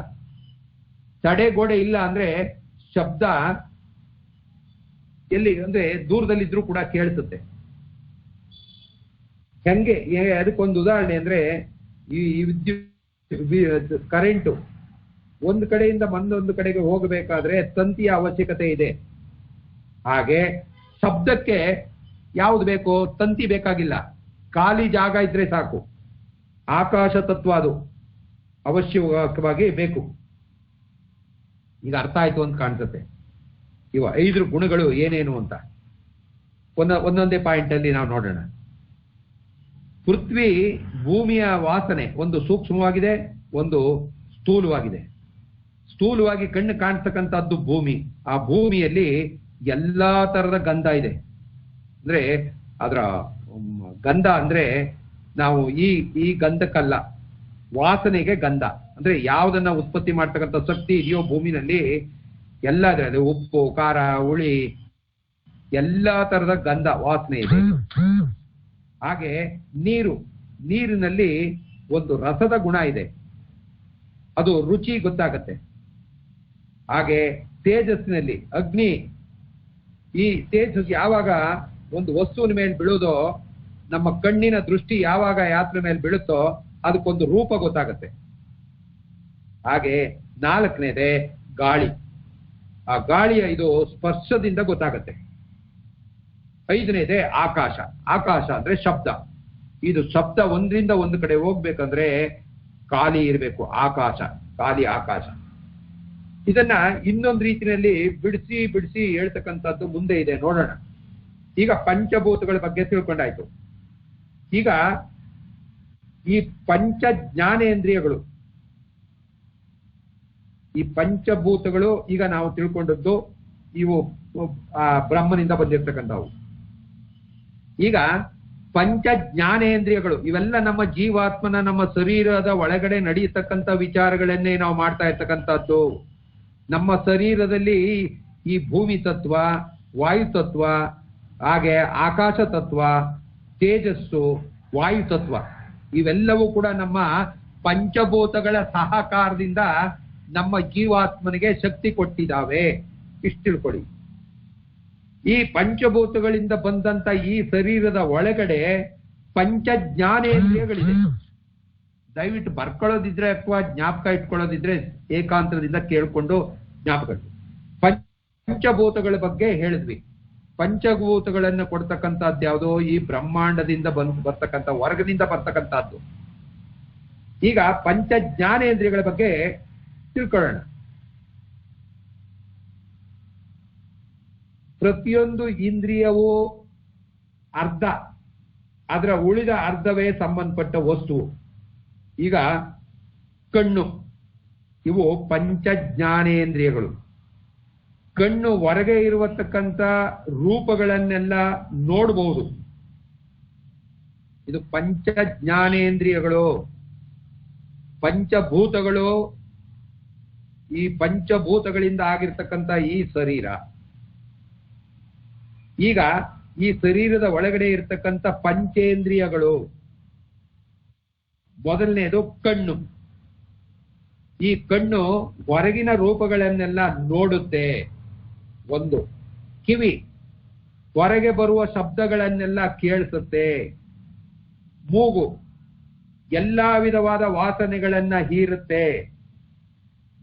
ತಡೆ ಗೋಡೆ ಇಲ್ಲ ಅಂದ್ರೆ ಶಬ್ದ ಎಲ್ಲಿ ಅಂದ್ರೆ ದೂರದಲ್ಲಿದ್ರೂ ಕೂಡ ಕೇಳಿಸುತ್ತೆ. ಹೆಂಗೆ, ಅದಕ್ಕೊಂದು ಉದಾಹರಣೆ ಅಂದ್ರೆ ಈ ವಿದ್ಯುತ್ ಕರೆಂಟು ಒಂದು ಕಡೆಯಿಂದ ಮತ್ತೊಂದು ಕಡೆಗೆ ಹೋಗಬೇಕಾದ್ರೆ ತಂತಿಯ ಅವಶ್ಯಕತೆ ಇದೆ. ಹಾಗೆ ಶಬ್ದಕ್ಕೆ ಯಾವುದು ಬೇಕು? ತಂತಿ ಬೇಕಾಗಿಲ್ಲ, ಖಾಲಿ ಜಾಗ ಇದ್ರೆ ಸಾಕು. ಆಕಾಶ ತತ್ವ ಅದು ಅವಶ್ಯವಾಗಿ ಬೇಕು. ಈಗ ಅರ್ಥ ಆಯ್ತು ಅಂತ ಕಾಣಿಸುತ್ತೆ. ಇವ 5 ಗುಣಗಳು ಏನೇನು ಅಂತ ಒಂದೊಂದೇ ಪಾಯಿಂಟ್ ಅಲ್ಲಿ ನಾವು ನೋಡೋಣ. ಪೃಥ್ವಿ ಭೂಮಿಯ ವಾಸನೆ ಒಂದು ಸೂಕ್ಷ್ಮವಾಗಿದೆ, ಒಂದು ಸ್ಥೂಲವಾಗಿದೆ. ಸ್ಥೂಲವಾಗಿ ಕಣ್ಣು ಕಾಣ್ತಕ್ಕಂಥದ್ದು ಭೂಮಿ. ಆ ಭೂಮಿಯಲ್ಲಿ ಎಲ್ಲಾ ತರದ ಗಂಧ ಇದೆ. ಅಂದ್ರೆ ಅದರ ಗಂಧ ಅಂದ್ರೆ ನಾವು ಈ ಗಂಧಕ್ಕಲ್ಲ, ವಾಸನೆಗೆ ಗಂಧ. ಅಂದ್ರೆ ಯಾವುದನ್ನ ಉತ್ಪತ್ತಿ ಮಾಡ್ತಕ್ಕಂಥ ಶಕ್ತಿ ಇದೆಯೋ ಭೂಮಿನಲ್ಲಿ ಎಲ್ಲ ಇದೆ. ಅದು ಉಪ್ಪು, ಖಾರ, ಹುಳಿ, ಎಲ್ಲಾ ತರದ ಗಂಧ ವಾಸನೆ ಇದೆ. ಹಾಗೆ ನೀರಿನಲ್ಲಿ ಒಂದು ರಸದ ಗುಣ ಇದೆ, ಅದು ರುಚಿ ಗೊತ್ತಾಗತ್ತೆ. ಹಾಗೆ ತೇಜಸ್ಸಿನಲ್ಲಿ ಅಗ್ನಿ, ಈ ತೇಜಸ್ ಯಾವಾಗ ಒಂದು ವಸ್ತುವಿನ ಮೇಲೆ ಬೀಳೋದೋ, ನಮ್ಮ ಕಣ್ಣಿನ ದೃಷ್ಟಿ ಯಾವಾಗ ಯಾತ್ರ ಮೇಲೆ ಬೀಳುತ್ತೋ ಅದಕ್ಕೊಂದು ರೂಪ ಗೊತ್ತಾಗತ್ತೆ. ಹಾಗೆ 4ನೇದೇ ಗಾಳಿ. ಆ ಗಾಳಿಯ ಇದು ಸ್ಪರ್ಶದಿಂದ ಗೊತ್ತಾಗತ್ತೆ. 5ನೇದೇ ಆಕಾಶ. ಆಕಾಶ ಅಂದ್ರೆ ಶಬ್ದ. ಇದು ಶಬ್ದ ಒಂದ್ರಿಂದ ಒಂದು ಕಡೆ ಹೋಗ್ಬೇಕಂದ್ರೆ ಖಾಲಿ ಇರಬೇಕು. ಆಕಾಶ, ಖಾಲಿ ಆಕಾಶ. ಇದನ್ನ ಇನ್ನೊಂದು ರೀತಿಯಲ್ಲಿ ಬಿಡಿಸಿ ಹೇಳ್ತಕ್ಕಂಥದ್ದು ಮುಂದೆ ಇದೆ, ನೋಡೋಣ. ಈಗ ಪಂಚಭೂತಗಳ ಬಗ್ಗೆ ತಿಳ್ಕೊಂಡಾಯ್ತು. ಈಗ ಈ ಪಂಚ ಜ್ಞಾನೇಂದ್ರಿಯಗಳು, ಈ ಪಂಚಭೂತಗಳು ಈಗ ನಾವು ತಿಳ್ಕೊಂಡದ್ದು ಇವು ಬ್ರಹ್ಮನಿಂದ ಬಂದಿರ್ತಕ್ಕಂಥವು. ಈಗ ಪಂಚ ಜ್ಞಾನೇಂದ್ರಿಯಗಳು ಇವೆಲ್ಲ ನಮ್ಮ ಜೀವಾತ್ಮನ, ನಮ್ಮ ಶರೀರದ ಒಳಗಡೆ ನಡೆಯತಕ್ಕಂಥ ವಿಚಾರಗಳನ್ನೇ ನಾವು ಮಾಡ್ತಾ ಇರ್ತಕ್ಕಂಥದ್ದು. ನಮ್ಮ ಶರೀರದಲ್ಲಿ ಈ ಭೂಮಿ ತತ್ವ, ವಾಯು ತತ್ವ, ಹಾಗೆ ಆಕಾಶ ತತ್ವ, ತೇಜಸ್ಸು, ವಾಯು ತತ್ವ ಇವೆಲ್ಲವೂ ಕೂಡ ನಮ್ಮ ಪಂಚಭೂತಗಳ ಸಹಕಾರದಿಂದ ನಮ್ಮ ಜೀವಾತ್ಮನಿಗೆ ಶಕ್ತಿ ಕೊಟ್ಟಿದ್ದಾವೆ. ಇಷ್ಟು ತಿಳ್ಕೊಳ್ಳಿ. ಈ ಪಂಚಭೂತಗಳಿಂದ ಬಂದಂತ ಈ ಶರೀರದ ಒಳಗಡೆ ಪಂಚ ಜ್ಞಾನೇಂದ್ರಿಯಗಳಿದೆ. ದಯವಿಟ್ಟು ಬರ್ಕೊಳ್ಳೋದಿದ್ರೆ ಅಥವಾ ಜ್ಞಾಪಕ ಇಟ್ಕೊಳ್ಳೋದಿದ್ರೆ ಏಕಾಂತರದಿಂದ ಕೇಳ್ಕೊಂಡು ಜ್ಞಾಪಕ. ಪಂಚಭೂತಗಳ ಬಗ್ಗೆ ಹೇಳಿದ್ವಿ. ಪಂಚಭೂತಗಳನ್ನು ಕೊಡ್ತಕ್ಕಂಥದ್ದು ಯಾವುದೋ ಈ ಬ್ರಹ್ಮಾಂಡದಿಂದ ಬರ್ತಕ್ಕಂಥ, ಹೊರಗದಿಂದ ಬರ್ತಕ್ಕಂಥದ್ದು. ಈಗ ಪಂಚ ಜ್ಞಾನೇಂದ್ರಿಯಗಳ ಬಗ್ಗೆ ತಿಳ್ಕೊಳ್ಳೋಣ. ಪ್ರತಿಯೊಂದು ಇಂದ್ರಿಯವೂ ಅರ್ಧ, ಅದರ ಉಳಿದ ಅರ್ಧವೇ ಸಂಬಂಧಪಟ್ಟ ವಸ್ತು. ಈಗ ಕಣ್ಣು, ಇವು ಪಂಚ ಜ್ಞಾನೇಂದ್ರಿಯಗಳು. ಕಣ್ಣು ಹೊರಗೆ ಇರುವತಕ್ಕಂಥ ರೂಪಗಳನ್ನೆಲ್ಲ ನೋಡಬಹುದು. ಇದು ಪಂಚ ಜ್ಞಾನೇಂದ್ರಿಯಗಳು. ಪಂಚಭೂತಗಳು, ಈ ಪಂಚಭೂತಗಳಿಂದ ಆಗಿರ್ತಕ್ಕಂಥ ಈ ಶರೀರ. ಈಗ ಈ ಶರೀರದ ಒಳಗಡೆ ಇರ್ತಕ್ಕಂಥ ಪಂಚೇಂದ್ರಿಯಗಳು. ಮೊದಲನೇದು ಕಣ್ಣು. ಈ ಕಣ್ಣು ಹೊರಗಿನ ರೂಪಗಳನ್ನೆಲ್ಲ ನೋಡುತ್ತೆ. ಒಂದು ಕಿವಿ, ಹೊರಗೆ ಬರುವ ಶಬ್ದಗಳನ್ನೆಲ್ಲ ಕೇಳಿಸುತ್ತೆ. ಮೂಗು, ಎಲ್ಲಾ ವಿಧವಾದ ವಾಸನೆಗಳನ್ನ ಹೀರುತ್ತೆ.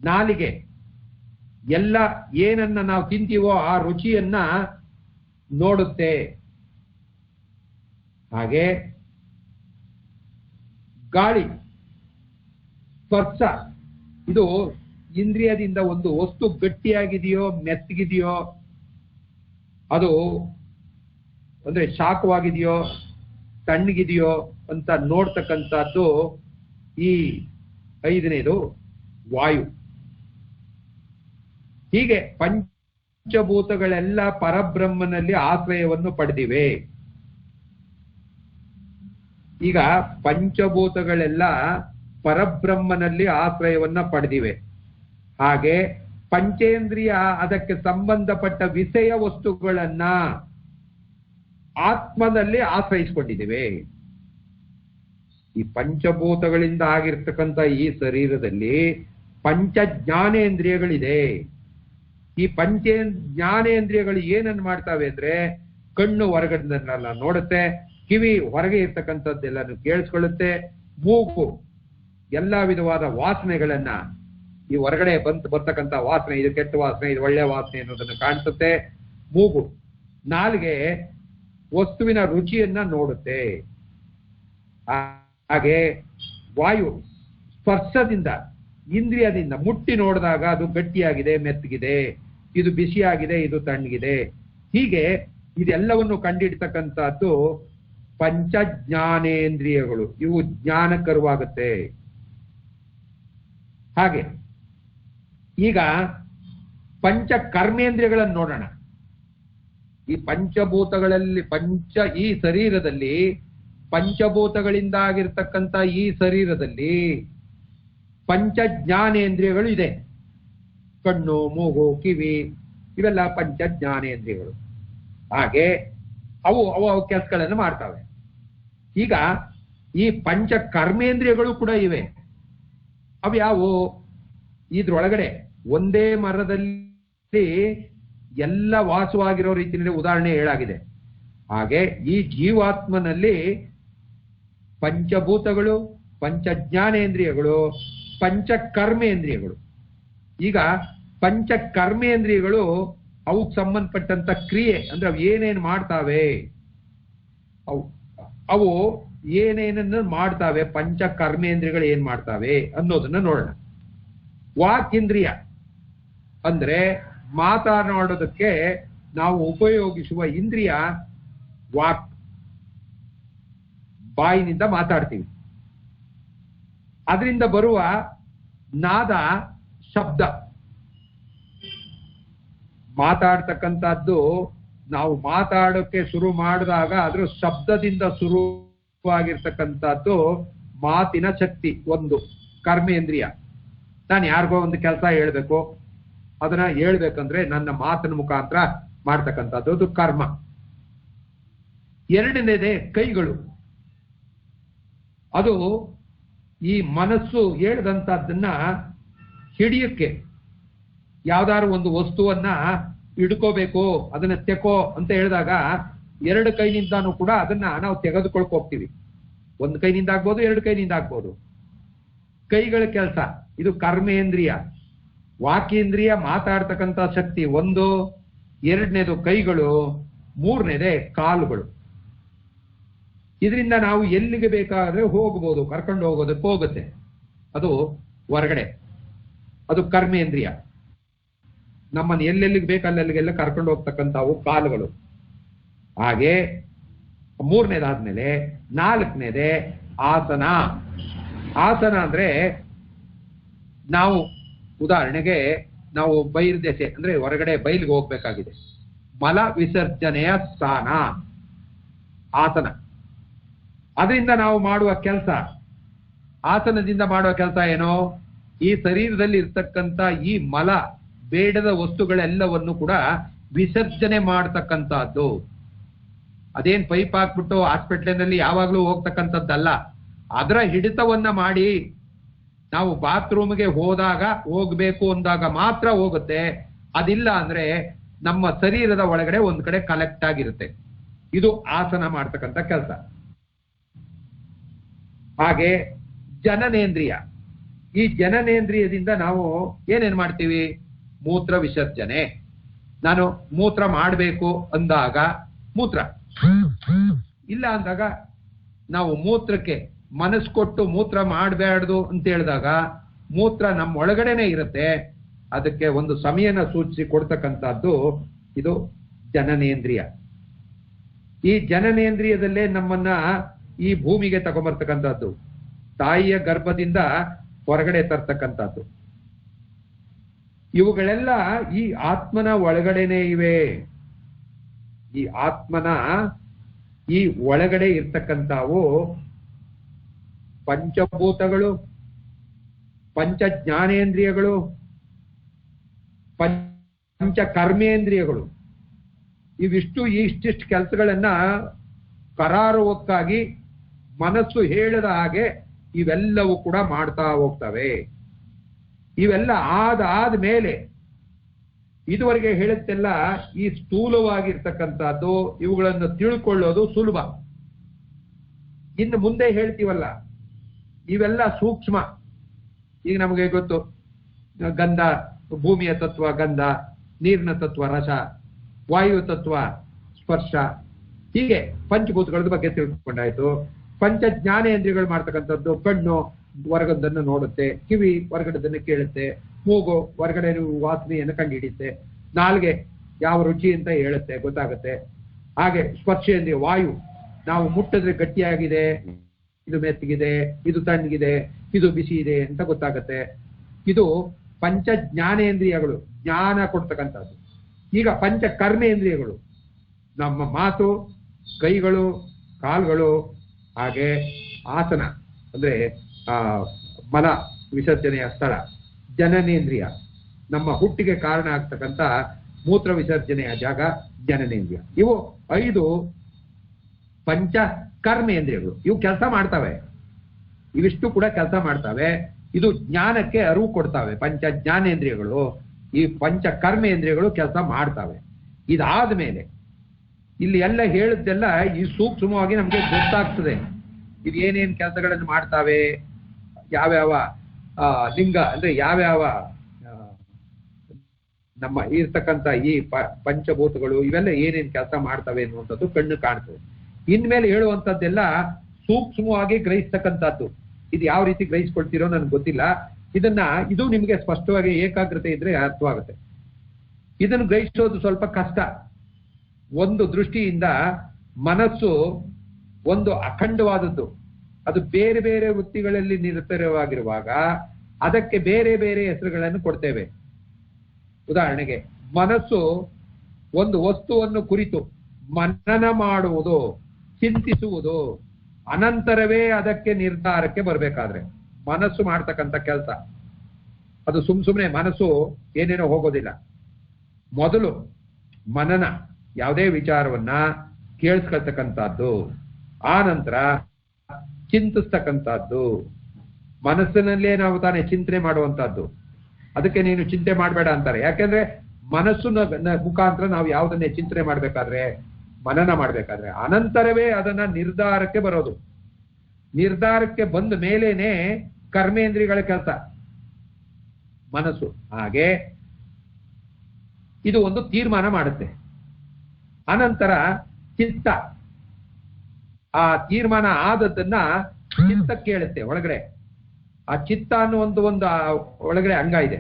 ನಾಲಿಗೆ, ಎಲ್ಲ ಏನನ್ನ ನಾವು ತಿಂತೀವೋ ಆ ರುಚಿಯನ್ನ ನೋಡುತ್ತೆ. ಹಾಗೆ ಗಾಳಿ, ಸ್ಪರ್ಶ, ಇದು ಇಂದ್ರಿಯದಿಂದ ಒಂದು ವಸ್ತು ಗಟ್ಟಿಯಾಗಿದೆಯೋ ಮೆತ್ತಗಿದೆಯೋ, ಅದು ಅಂದ್ರೆ ಶಾಖವಾಗಿದೆಯೋ ತಣ್ಣಗಿದೆಯೋ ಅಂತ ನೋಡ್ತಕ್ಕಂಥದ್ದು ಈ 5ನೇದು ವಾಯು. ಹೀಗೆ ಪಂಚಭೂತಗಳೆಲ್ಲ ಪರಬ್ರಹ್ಮನಲ್ಲಿ ಆಶ್ರಯವನ್ನು ಪಡೆದಿವೆ. ಈಗ ಪಂಚಭೂತಗಳೆಲ್ಲ ಪರಬ್ರಹ್ಮನಲ್ಲಿ ಆಶ್ರಯವನ್ನ ಪಡೆದಿವೆ. ಹಾಗೆ ಪಂಚೇಂದ್ರಿಯ ಅದಕ್ಕೆ ಸಂಬಂಧಪಟ್ಟ ವಿಷಯ ವಸ್ತುಗಳನ್ನ ಆತ್ಮನಲ್ಲಿ ಆಶ್ರಯಿಸಿಕೊಂಡಿದ್ದೇವೆ. ಈ ಪಂಚಭೂತಗಳಿಂದ ಆಗಿರ್ತಕ್ಕಂಥ ಈ ಶರೀರದಲ್ಲಿ ಪಂಚ ಜ್ಞಾನೇಂದ್ರಿಯಗಳಿದೆ. ಈ ಜ್ಞಾನೇಂದ್ರಿಯಗಳು ಏನನ್ನು ಮಾಡ್ತಾವೆ ಅಂದ್ರೆ, ಕಣ್ಣು ಹೊರಗಡೆಲ್ಲ ನೋಡುತ್ತೆ, ಕಿವಿ ಹೊರಗೆ ಇರ್ತಕ್ಕಂಥದ್ದೆಲ್ಲನು ಕೇಳಿಸ್ಕೊಳ್ಳುತ್ತೆ, ಮೂಗು ಎಲ್ಲಾ ವಿಧವಾದ ವಾಸನೆಗಳನ್ನ, ಈ ಹೊರಗಡೆ ಬರ್ತಕ್ಕಂಥ ವಾಸನೆ, ಇದು ಕೆಟ್ಟ ವಾಸನೆ, ಇದು ಒಳ್ಳೆ ವಾಸನೆ ಅನ್ನೋದನ್ನು ಕಾಣಿಸುತ್ತೆ. ಮೂಗು, ನಾಲಿಗೆ ವಸ್ತುವಿನ ರುಚಿಯನ್ನ ನೋಡುತ್ತೆ. ಹಾಗೆ ವಾಯು ಸ್ಪರ್ಶದಿಂದ, ಇಂದ್ರಿಯದಿಂದ ಮುಟ್ಟಿ ನೋಡಿದಾಗ ಅದು ಗಟ್ಟಿಯಾಗಿದೆ, ಮೆತ್ತಗಿದೆ, ಇದು ಬಿಸಿಯಾಗಿದೆ, ಇದು ತಣ್ಣಗಿದೆ. ಹೀಗೆ ಇದೆಲ್ಲವನ್ನು ಕಂಡಿಡ್ತಕ್ಕಂಥದ್ದು ಪಂಚ ಜ್ಞಾನೇಂದ್ರಿಯಗಳು. ಇವು ಜ್ಞಾನಕರವಾಗುತ್ತೆ. ಹಾಗೆ ಈಗ ಪಂಚ ಕರ್ಮೇಂದ್ರಿಯಗಳನ್ನು ನೋಡೋಣ. ಈ ಪಂಚಭೂತಗಳಲ್ಲಿ ಈ ಶರೀರದಲ್ಲಿ ಪಂಚಭೂತಗಳಿಂದ ಆಗಿರ್ತಕ್ಕಂಥ ಈ ಶರೀರದಲ್ಲಿ ಪಂಚ ಜ್ಞಾನೇಂದ್ರಿಯಗಳು ಇದೆ. ಕಣ್ಣು, ಮೂಗು, ಕಿವಿ ಇವೆಲ್ಲ ಪಂಚ ಜ್ಞಾನೇಂದ್ರಿಯಗಳು. ಹಾಗೆ ಅವು ಕೆಲಸಗಳನ್ನು ಮಾಡ್ತವೆ. ಈಗ ಈ ಪಂಚ ಕರ್ಮೇಂದ್ರಿಯಗಳು ಕೂಡ ಇವೆ. ಅವು ಯಾವುವು? ಇದ್ರೊಳಗಡೆ ಒಂದೇ ಮರದಲ್ಲಿ ಎಲ್ಲ ವಾಸವಾಗಿರೋ ರೀತಿಯಲ್ಲಿ ಉದಾಹರಣೆ ಹೇಳಾಗಿದೆ. ಹಾಗೆ ಈ ಜೀವಾತ್ಮನಲ್ಲಿ ಪಂಚಭೂತಗಳು, ಪಂಚ ಜ್ಞಾನೇಂದ್ರಿಯಗಳು, ಪಂಚ ಕರ್ಮೇಂದ್ರಿಯಗಳು. ಈಗ ಪಂಚ ಕರ್ಮೇಂದ್ರಿಯಗಳು ಅವಕ್ಕೆ ಸಂಬಂಧಪಟ್ಟಂತ ಕ್ರಿಯೆ ಅಂದ್ರೆ ಅವು ಏನೇನು ಮಾಡ್ತಾವೆ, ಅವು ಏನೇನನ್ನು ಮಾಡ್ತಾವೆ, ಪಂಚ ಕರ್ಮೇಂದ್ರಿಯಗಳು ಏನ್ ಮಾಡ್ತಾವೆ ಅನ್ನೋದನ್ನ ನೋಡೋಣ. ವಾಕ್ ಇಂದ್ರಿಯ ಅಂದ್ರೆ ಮಾತನಾಡೋದಕ್ಕೆ ನಾವು ಉಪಯೋಗಿಸುವ ಇಂದ್ರಿಯ ವಾಕ್. ಬಾಯಿನಿಂದ ಮಾತಾಡ್ತೀವಿ. ಅದರಿಂದ ಬರುವ ನಾದ ಶಬ್ದ. ಮಾತಾಡ್ತಕ್ಕಂಥದ್ದು ನಾವು ಮಾತಾಡೋಕೆ ಶುರು ಮಾಡಿದಾಗ ಅದ್ರ ಶಬ್ದದಿಂದ ಶುರುವಾಗಿರ್ತಕ್ಕಂಥದ್ದು ಮಾತಿನ ಶಕ್ತಿ, ಒಂದು ಕರ್ಮೇಂದ್ರಿಯ. ನಾನು ಯಾರಿಗೋ ಒಂದು ಕೆಲಸ ಹೇಳ್ಬೇಕು, ಅದನ್ನ ಹೇಳ್ಬೇಕಂದ್ರೆ ನನ್ನ ಮಾತಿನ ಮುಖಾಂತರ ಮಾಡ್ತಕ್ಕಂಥದ್ದು ಅದು ಕರ್ಮ. ಎರಡನೇದೇ ಕೈಗಳು. ಅದು ಈ ಮನಸ್ಸು ಹೇಳಿದಂಥದ್ದನ್ನ ಹಿಡಿಯಕ್ಕೆ, ಯಾವ್ದಾದ್ರು ಒಂದು ವಸ್ತುವನ್ನ ಹಿಡ್ಕೋಬೇಕು, ಅದನ್ನ ತೆಕೋ ಅಂತ ಹೇಳಿದಾಗ ಎರಡು ಕೈನಿಂದಾನು ಕೂಡ ಅದನ್ನ ನಾವು ತೆಗೆದುಕೊಳ್ಕ ಹೋಗ್ತೀವಿ. ಒಂದು ಕೈನಿಂದ ಆಗ್ಬೋದು, ಎರಡು ಕೈನಿಂದ ಆಗ್ಬೋದು. ಕೈಗಳ ಕೆಲಸ ಇದು ಕರ್ಮೇಂದ್ರಿಯ. ವಾಕೇಂದ್ರಿಯ ಮಾತಾಡ್ತಕ್ಕಂಥ ಶಕ್ತಿ ಒಂದು, ಎರಡನೇದು ಕೈಗಳು, ಮೂರನೇದೇ ಕಾಲುಗಳು. ಇದರಿಂದ ನಾವು ಎಲ್ಲಿಗೆ ಬೇಕಾದ್ರೆ ಹೋಗ್ಬೋದು, ಕರ್ಕೊಂಡು ಹೋಗೋದಕ್ಕೆ ಹೋಗುತ್ತೆ. ಅದು ಹೊರಗಡೆ, ಅದು ಕರ್ಮೇಂದ್ರಿಯ. ನಮ್ಮನ್ನು ಎಲ್ಲೆಲ್ಲಿಗೆ ಬೇಕಲ್ಲೆಲ್ಲಿಗೆಲ್ಲ ಕರ್ಕೊಂಡು ಹೋಗ್ತಕ್ಕಂಥವು ಕಾಲುಗಳು. ಹಾಗೆ ಮೂರನೇದಾದ್ಮೇಲೆ ನಾಲ್ಕನೇದೇ ಆಸನ. ಆಸನ ಅಂದ್ರೆ ನಾವು ಉದಾಹರಣೆಗೆ ನಾವು ಬಹಿರ್ದೆಸೆ ಅಂದ್ರೆ ಹೊರಗಡೆ ಬಯಲಿಗೆ ಹೋಗ್ಬೇಕಾಗಿದೆ, ಮಲ ವಿಸರ್ಜನೆಯ ಸ್ಥಾನ ಆಸನ. ಅದರಿಂದ ನಾವು ಮಾಡುವ ಕೆಲಸ, ಆಸನದಿಂದ ಮಾಡುವ ಕೆಲಸ ಏನೋ, ಈ ಶರೀರದಲ್ಲಿ ಇರ್ತಕ್ಕಂಥ ಈ ಮಲ ಬೇಡದ ವಸ್ತುಗಳೆಲ್ಲವನ್ನು ಕೂಡ ವಿಸರ್ಜನೆ ಮಾಡ್ತಕ್ಕಂಥದ್ದು. ಅದೇನ್ ಪೈಪ್ ಹಾಕ್ಬಿಟ್ಟು ಹಾಸ್ಪಿಟ್ಲಿನಲ್ಲಿ ಯಾವಾಗ್ಲೂ ಹೋಗ್ತಕ್ಕಂಥದ್ದಲ್ಲ. ಅದರ ಹಿಡಿತವನ್ನ ಮಾಡಿ ನಾವು ಬಾತ್ರೂಮ್ಗೆ ಹೋದಾಗ, ಹೋಗ್ಬೇಕು ಅಂದಾಗ ಮಾತ್ರ ಹೋಗುತ್ತೆ. ಅದಿಲ್ಲ ಅಂದ್ರೆ ನಮ್ಮ ಶರೀರದ ಒಳಗಡೆ ಒಂದ್ ಕಡೆ ಕಲೆಕ್ಟ್ ಆಗಿರುತ್ತೆ. ಇದು ಆಸನ ಮಾಡ್ತಕ್ಕಂಥ ಕೆಲಸ. ಹಾಗೆ ಜನನೇಂದ್ರಿಯ. ಈ ಜನನೇಂದ್ರಿಯದಿಂದ ನಾವು ಏನೇನ್ ಮಾಡ್ತೀವಿ? ಮೂತ್ರ ವಿಸರ್ಜನೆ. ನಾನು ಮೂತ್ರ ಮಾಡಬೇಕು ಅಂದಾಗ ಮೂತ್ರ, ಇಲ್ಲ ಅಂದಾಗ ನಾವು ಮೂತ್ರಕ್ಕೆ ಮನಸ್ಸು ಕೊಟ್ಟು ಮೂತ್ರ ಮಾಡಬಾರ್ದು ಅಂತ ಹೇಳಿದಾಗ ಮೂತ್ರ ನಮ್ಮ ಒಳಗಡೆನೆ ಇರುತ್ತೆ. ಅದಕ್ಕೆ ಒಂದು ಸಮಯನ ಸೂಚಿಸಿ ಕೊಡ್ತಕ್ಕಂಥದ್ದು ಇದು ಜನನೇಂದ್ರಿಯ. ಈ ಜನನೇಂದ್ರಿಯದಲ್ಲೇ ನಮ್ಮನ್ನ ಈ ಭೂಮಿಗೆ ತಗೊಂಬರ್ತಕ್ಕಂಥದ್ದು, ತಾಯಿಯ ಗರ್ಭದಿಂದ ಹೊರಗಡೆ ತರ್ತಕ್ಕಂಥದ್ದು. ಇವುಗಳೆಲ್ಲ ಈ ಆತ್ಮನ ಒಳಗಡೆನೆ ಇವೆ. ಈ ಆತ್ಮನ ಈ ಒಳಗಡೆ ಇರ್ತಕ್ಕಂಥವು ಪಂಚಭೂತಗಳು, ಪಂಚ ಜ್ಞಾನೇಂದ್ರಿಯಗಳು, ಪಂಚ ಕರ್ಮೇಂದ್ರಿಯಗಳು. ಇವಿಷ್ಟು ಇಷ್ಟಿಷ್ಟು ಕೆಲಸಗಳನ್ನ ಕರಾರುವಕ್ಕಾಗಿ ಮನಸ್ಸು ಹೇಳದ ಹಾಗೆ ಇವೆಲ್ಲವೂ ಕೂಡ ಮಾಡ್ತಾ ಹೋಗ್ತವೆ. ಇವೆಲ್ಲ ಆದ ಮೇಲೆ ಇದುವರೆಗೆ ಹೇಳುತ್ತೆಲ್ಲ ಈ ಸ್ಥೂಲವಾಗಿರ್ತಕ್ಕಂಥದ್ದು, ಇವುಗಳನ್ನು ತಿಳ್ಕೊಳ್ಳೋದು ಸುಲಭ. ಇನ್ನು ಮುಂದೆ ಹೇಳ್ತೀವಲ್ಲ ಇವೆಲ್ಲ ಸೂಕ್ಷ್ಮ. ಈಗ ನಮಗೆ ಗೊತ್ತು, ಗಂಧ, ಭೂಮಿಯ ತತ್ವ ಗಂಧ, ನೀರಿನ ತತ್ವ ರಸ, ವಾಯು ತತ್ವ ಸ್ಪರ್ಶ, ಹೀಗೆ ಪಂಚಭೂತಗಳ ಬಗ್ಗೆ ತಿಳ್ಕೊಂಡಾಯ್ತು. ಪಂಚ ಜ್ಞಾನೇಂದ್ರಿಯಗಳು ಮಾಡ್ತಕ್ಕಂಥದ್ದು, ಕಣ್ಣು ಹೊರಗದನ್ನು ನೋಡುತ್ತೆ, ಕಿವಿ ಹೊರಗಡೆದನ್ನು ಕೇಳುತ್ತೆ, ಮೂಗು ಹೊರಗಡೆ ವಾಸನೆಯನ್ನು ಕಂಡುಹಿಡಿಯುತ್ತೆ, ನಾಲ್ಗೆ ಯಾವ ರುಚಿ ಅಂತ ಹೇಳುತ್ತೆ, ಗೊತ್ತಾಗುತ್ತೆ. ಹಾಗೆ ಸ್ಪರ್ಶೇಂದ್ರಿಯ ವಾಯು, ನಾವು ಮುಟ್ಟಿದ್ರೆ ಗಟ್ಟಿಯಾಗಿದೆ, ಇದು ಮೆತ್ತಗಿದೆ, ಇದು ತಣ್ಣಗಿದೆ, ಇದು ಬಿಸಿ ಇದೆ ಅಂತ ಗೊತ್ತಾಗುತ್ತೆ. ಇದು ಪಂಚ ಜ್ಞಾನೇಂದ್ರಿಯಗಳು, ಜ್ಞಾನ ಕೊಡ್ತಕ್ಕಂಥದ್ದು. ಈಗ ಪಂಚ ಕರ್ಮೇಂದ್ರಿಯಗಳು, ನಮ್ಮ ಮಾತು, ಕೈಗಳು, ಕಾಲುಗಳು, ಹಾಗೆ ಆಸನ ಅಂದ್ರೆ ಮಲ ವಿಸರ್ಜನೆಯ ಸ್ಥಳ, ಜನನೇಂದ್ರಿಯ, ನಮ್ಮ ಹುಟ್ಟಿಗೆ ಕಾರಣ ಆಗ್ತಕ್ಕಂಥ ಮೂತ್ರ ವಿಸರ್ಜನೆಯ ಜಾಗ ಜನನೇಂದ್ರಿಯ. ಇವು 5 ಪಂಚ ಕರ್ಮೇಂದ್ರಿಯಗಳು. ಇವು ಕೆಲಸ ಮಾಡ್ತವೆ, ಇವಿಷ್ಟು ಕೂಡ ಕೆಲಸ ಮಾಡ್ತವೆ. ಇದು ಜ್ಞಾನಕ್ಕೆ ಅರಿವು ಕೊಡ್ತವೆ ಪಂಚ ಜ್ಞಾನೇಂದ್ರಿಯಗಳು. ಈ ಪಂಚ ಕರ್ಮೇಂದ್ರಿಯಗಳು ಕೆಲಸ ಮಾಡ್ತವೆ. ಇದಾದ ಮೇಲೆ ಇಲ್ಲಿ ಎಲ್ಲ ಹೇಳಿದ್ದೆಲ್ಲ ಈ ಸೂಕ್ಷ್ಮವಾಗಿ ನಮ್ಗೆ ಗೊತ್ತಾಗ್ತದೆ. ಇದು ಏನೇನ್ ಕೆಲಸಗಳನ್ನು ಮಾಡ್ತಾವೆ, ಯಾವ್ಯಾವ ಲಿಂಗ ಅಂದ್ರೆ ಯಾವ್ಯಾವ ನಮ್ಮ ಇರ್ತಕ್ಕಂಥ ಈ ಪಂಚಭೂತಗಳು ಇವೆಲ್ಲ ಏನೇನ್ ಕೆಲಸ ಮಾಡ್ತವೆ ಅನ್ನುವಂಥದ್ದು ಕಣ್ಣು ಕಾಣ್ತದೆ. ಇನ್ಮೇಲೆ ಹೇಳುವಂಥದ್ದೆಲ್ಲ ಸೂಕ್ಷ್ಮವಾಗಿ ಗ್ರಹಿಸ್ತಕ್ಕಂಥದ್ದು. ಇದು ಯಾವ ರೀತಿ ಗ್ರಹಿಸ್ಕೊಳ್ತೀರೋ ನನ್ಗೆ ಗೊತ್ತಿಲ್ಲ. ಇದು ನಿಮಗೆ ಸ್ಪಷ್ಟವಾಗಿ ಏಕಾಗ್ರತೆ ಇದ್ರೆ ಅರ್ಥವಾಗುತ್ತೆ. ಇದನ್ನು ಗ್ರಹಿಸೋದು ಸ್ವಲ್ಪ ಕಷ್ಟ. ಒಂದು ದೃಷ್ಟಿಯಿಂದ ಮನಸ್ಸು ಒಂದು ಅಖಂಡವಾದದ್ದು, ಅದು ಬೇರೆ ಬೇರೆ ವೃತ್ತಿಗಳಲ್ಲಿ ನಿರತವಾಗಿರುವಾಗ ಅದಕ್ಕೆ ಬೇರೆ ಬೇರೆ ಹೆಸರುಗಳನ್ನು ಕೊಡ್ತೇವೆ. ಉದಾಹರಣೆಗೆ, ಮನಸ್ಸು ಒಂದು ವಸ್ತುವನ್ನು ಕುರಿತು ಮನನ ಮಾಡುವುದು, ಚಿಂತಿಸುವುದು, ಅನಂತರವೇ ಅದಕ್ಕೆ ನಿರ್ಧಾರಕ್ಕೆ ಬರಬೇಕಾದ್ರೆ ಮನಸ್ಸು ಮಾಡ್ತಕ್ಕಂಥ ಕೆಲಸ ಅದು ಸುಮ್ಮನೆ ಮನಸ್ಸು ಏನೇನೋ ಹೋಗೋದಿಲ್ಲ. ಮೊದಲು ಮನನ, ಯಾವುದೇ ವಿಚಾರವನ್ನ ಕೇಳಿಸ್ಕೊಳ್ತಕ್ಕಂಥದ್ದು, ಆ ನಂತರ ಚಿಂತಿಸ್ತಕ್ಕಂಥದ್ದು, ಮನಸ್ಸಿನಲ್ಲೇ ನಾವು ತಾನೇ ಚಿಂತನೆ ಮಾಡುವಂತಹದ್ದು. ಅದಕ್ಕೆ ನೀನು ಚಿಂತೆ ಮಾಡಬೇಡ ಅಂತಾರೆ. ಯಾಕೆಂದ್ರೆ ಮನಸ್ಸಿನ ಮುಖಾಂತರ ನಾವು ಯಾವುದನ್ನೇ ಚಿಂತನೆ ಮಾಡ್ಬೇಕಾದ್ರೆ, ಮನನ ಮಾಡ್ಬೇಕಾದ್ರೆ ಅನಂತರವೇ ಅದನ್ನ ನಿರ್ಧಾರಕ್ಕೆ ಬರೋದು. ನಿರ್ಧಾರಕ್ಕೆ ಬಂದ ಮೇಲೇನೆ ಕರ್ಮೇಂದ್ರಿಯಗಳ ಕೆಲಸ ಮನಸ್ಸು. ಹಾಗೆ ಇದು ಒಂದು ತೀರ್ಮಾನ ಮಾಡುತ್ತೆ. ಅನಂತರ ಚಿತ್ತ ಆ ತೀರ್ಮಾನ ಆದದ್ದನ್ನ ಚಿತ್ತ ಕೇಳುತ್ತೆ ಒಳಗಡೆ. ಆ ಚಿತ್ತ ಅನ್ನೋ ಒಂದು ಒಳಗಡೆ ಅಂಗ ಇದೆ,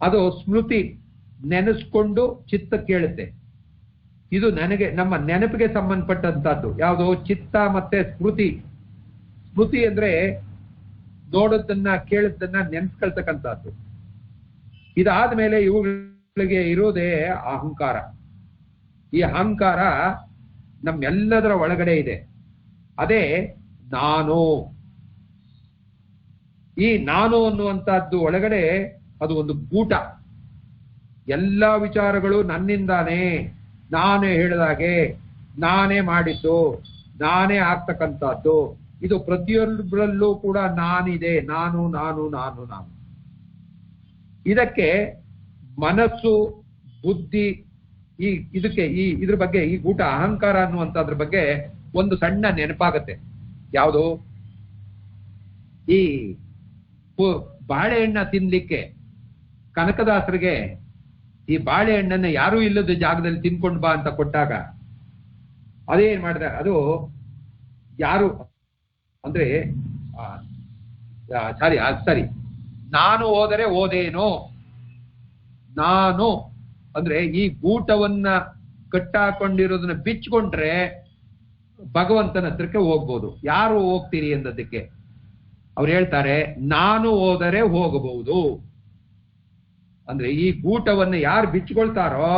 ಅದು ಸ್ಮೃತಿ, ನೆನೆಸ್ಕೊಂಡು ಚಿತ್ತ ಕೇಳುತ್ತೆ. ಇದು ನಮ್ಮ ನೆನಪಿಗೆ ಸಂಬಂಧಪಟ್ಟಂತಹದ್ದು. ಯಾವುದು? ಚಿತ್ತ ಮತ್ತೆ ಸ್ಮೃತಿ. ಸ್ಮೃತಿ ಅಂದ್ರೆ ನೋಡೋದನ್ನ ಕೇಳದ್ದನ್ನ ನೆನ್ಸ್ಕೊಳ್ತಕ್ಕಂಥದ್ದು. ಇದಾದ ಮೇಲೆ ಇವುಗಳಿಗೆ ಇರೋದೇ ಅಹಂಕಾರ. ಈ ಅಹಂಕಾರ ನಮ್ಮೆಲ್ಲದರ ಒಳಗಡೆ ಇದೆ. ಅದೇ ನಾನು. ಈ ನಾನು ಅನ್ನುವಂತಹದ್ದು ಒಳಗಡೆ ಅದು ಒಂದು ಗೂಟ. ಎಲ್ಲ ವಿಚಾರಗಳು ನನ್ನಿಂದಾನೇ, ನಾನೇ ಹೇಳಿದಾಗೆ, ನಾನೇ ಮಾಡಿದ್ದು, ನಾನೇ ಆಗ್ತಕ್ಕಂಥದ್ದು. ಇದು ಪ್ರತಿಯೊಬ್ಬರಲ್ಲೂ ಕೂಡ ನಾನಿದೆ, ನಾನು ನಾನು ನಾನು ನಾನು. ಇದಕ್ಕೆ ಮನಸ್ಸು, ಬುದ್ಧಿ, ಇದ್ರ ಬಗ್ಗೆ, ಈ ಗೂಟ ಅಹಂಕಾರ ಅನ್ನುವಂಥದ್ರ ಬಗ್ಗೆ ಒಂದು ಸಣ್ಣ ನೆನಪಾಗತ್ತೆ. ಯಾವುದು? ಈ ಬಾಳೆಹಣ್ಣ ತಿನ್ಲಿಕ್ಕೆ ಕನಕದಾಸರಿಗೆ ಈ ಬಾಳೆಹಣ್ಣನ್ನ ಯಾರೂ ಇಲ್ಲದ ಜಾಗದಲ್ಲಿ ತಿನ್ಕೊಂಡ್ ಬಾ ಅಂತ ಕೊಟ್ಟಾಗ ಅದೇನ್ ಮಾಡಿದ, ಅದು ಯಾರು ಅಂದ್ರೆ ಸರಿ ನಾನು ಹೋದರೆ ಓದೇನೋ, ನಾನು ಅಂದ್ರೆ ಈ ಗೂಟವನ್ನ ಕಟ್ಟಾಕೊಂಡಿರೋದನ್ನ ಬಿಚ್ಕೊಂಡ್ರೆ ಭಗವಂತನ ಹತ್ರಕ್ಕೆ ಹೋಗ್ಬೋದು. ಯಾರು ಹೋಗ್ತೀರಿ ಅಂದದಕ್ಕೆ ಅವ್ರು ಹೇಳ್ತಾರೆ, ನಾನು ಹೋದರೆ ಹೋಗಬಹುದು. ಅಂದ್ರೆ ಈ ಗೂಟವನ್ನ ಯಾರು ಬಿಚ್ಕೊಳ್ತಾರೋ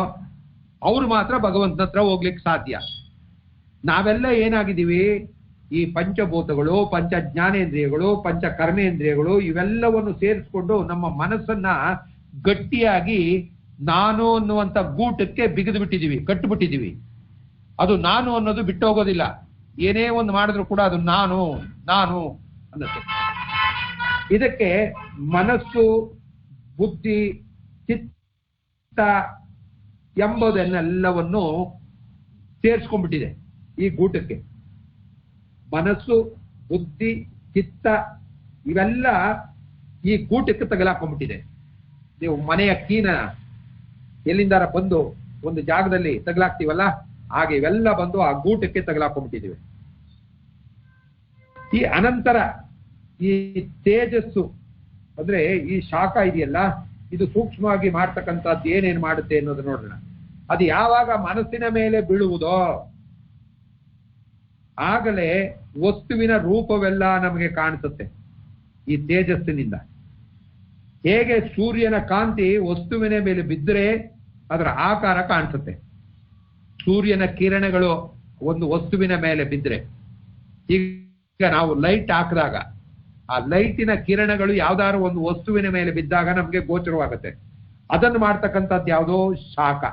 ಅವ್ರು ಮಾತ್ರ ಭಗವಂತನ ಹತ್ರ ಹೋಗ್ಲಿಕ್ಕೆ ಸಾಧ್ಯ. ನಾವೆಲ್ಲ ಏನಾಗಿದ್ದೀವಿ, ಈ ಪಂಚಭೂತಗಳು, ಪಂಚ ಜ್ಞಾನೇಂದ್ರಿಯಗಳು, ಪಂಚ ಕರ್ಮೇಂದ್ರಿಯಗಳು ಇವೆಲ್ಲವನ್ನು ಸೇರಿಸ್ಕೊಂಡು ನಮ್ಮ ಮನಸ್ಸನ್ನ ಗಟ್ಟಿಯಾಗಿ ನಾನು ಅನ್ನುವಂಥ ಗೂಟಕ್ಕೆ ಬಿಗಿದು ಬಿಟ್ಟಿದೀವಿ, ಕಟ್ಟುಬಿಟ್ಟಿದೀವಿ. ಅದು ನಾನು ಅನ್ನೋದು ಬಿಟ್ಟು ಹೋಗೋದಿಲ್ಲ. ಏನೇ ಒಂದು ಮಾಡಿದ್ರು ಕೂಡ ಅದು ನಾನು ನಾನು ಅನ್ನತ್ತೆ. ಇದಕ್ಕೆ ಮನಸ್ಸು, ಬುದ್ಧಿ, ಚಿತ್ತ ಎಂಬುದನ್ನೆಲ್ಲವನ್ನು ಸೇರಿಸ್ಕೊಂಡ್ಬಿಟ್ಟಿದೆ ಈ ಗೂಟಕ್ಕೆ. ಮನಸ್ಸು, ಬುದ್ಧಿ, ಚಿತ್ತ ಇವೆಲ್ಲ ಈ ಗೂಟಕ್ಕೆ ತಗಲಾಕೊಂಡ್ಬಿಟ್ಟಿದೆ. ನೀವು ಮನೆಯ ಕೀನ ಎಲ್ಲಿಂದಾರ ಬಂದು ಒಂದು ಜಾಗದಲ್ಲಿ ತಗಲಾಕ್ತೀವಲ್ಲ, ಹಾಗೆ ಇವೆಲ್ಲ ಬಂದು ಆ ಗೂಟಕ್ಕೆ ತಗಲಾಕೊಂಡ್ಬಿಟ್ಟಿದ್ದೀವಿ. ಈ ಅನಂತರ ಈ ತೇಜಸ್ಸು ಅಂದ್ರೆ ಈ ಶಾಖ ಇದೆಯಲ್ಲ, ಇದು ಸೂಕ್ಷ್ಮವಾಗಿ ಮಾಡ್ತಕ್ಕಂಥದ್ದು ಏನೇನು ಮಾಡುತ್ತೆ ಅನ್ನೋದು ನೋಡೋಣ. ಅದು ಯಾವಾಗ ಮನಸ್ಸಿನ ಮೇಲೆ ಬೀಳುವುದೋ ಆಗಲೇ ವಸ್ತುವಿನ ರೂಪವೆಲ್ಲ ನಮಗೆ ಕಾಣಿಸುತ್ತೆ. ಈ ತೇಜಸ್ಸಿನಿಂದ ಹೇಗೆ ಸೂರ್ಯನ ಕಾಂತಿ ವಸ್ತುವಿನ ಮೇಲೆ ಬಿದ್ದರೆ ಅದರ ಆಕಾರ ಕಾಣಿಸುತ್ತೆ. ಸೂರ್ಯನ ಕಿರಣಗಳು ಒಂದು ವಸ್ತುವಿನ ಮೇಲೆ ಬಿದ್ದರೆ, ಈಗ ನಾವು ಲೈಟ್ ಹಾಕಿದಾಗ ಆ ಲೈಟಿನ ಕಿರಣಗಳು ಯಾವ್ದಾದ್ರು ಒಂದು ವಸ್ತುವಿನ ಮೇಲೆ ಬಿದ್ದಾಗ ನಮ್ಗೆ ಗೋಚರವಾಗುತ್ತೆ. ಅದನ್ನು ಮಾಡ್ತಕ್ಕಂಥದ್ದು ಯಾವುದೋ ಶಾಖ.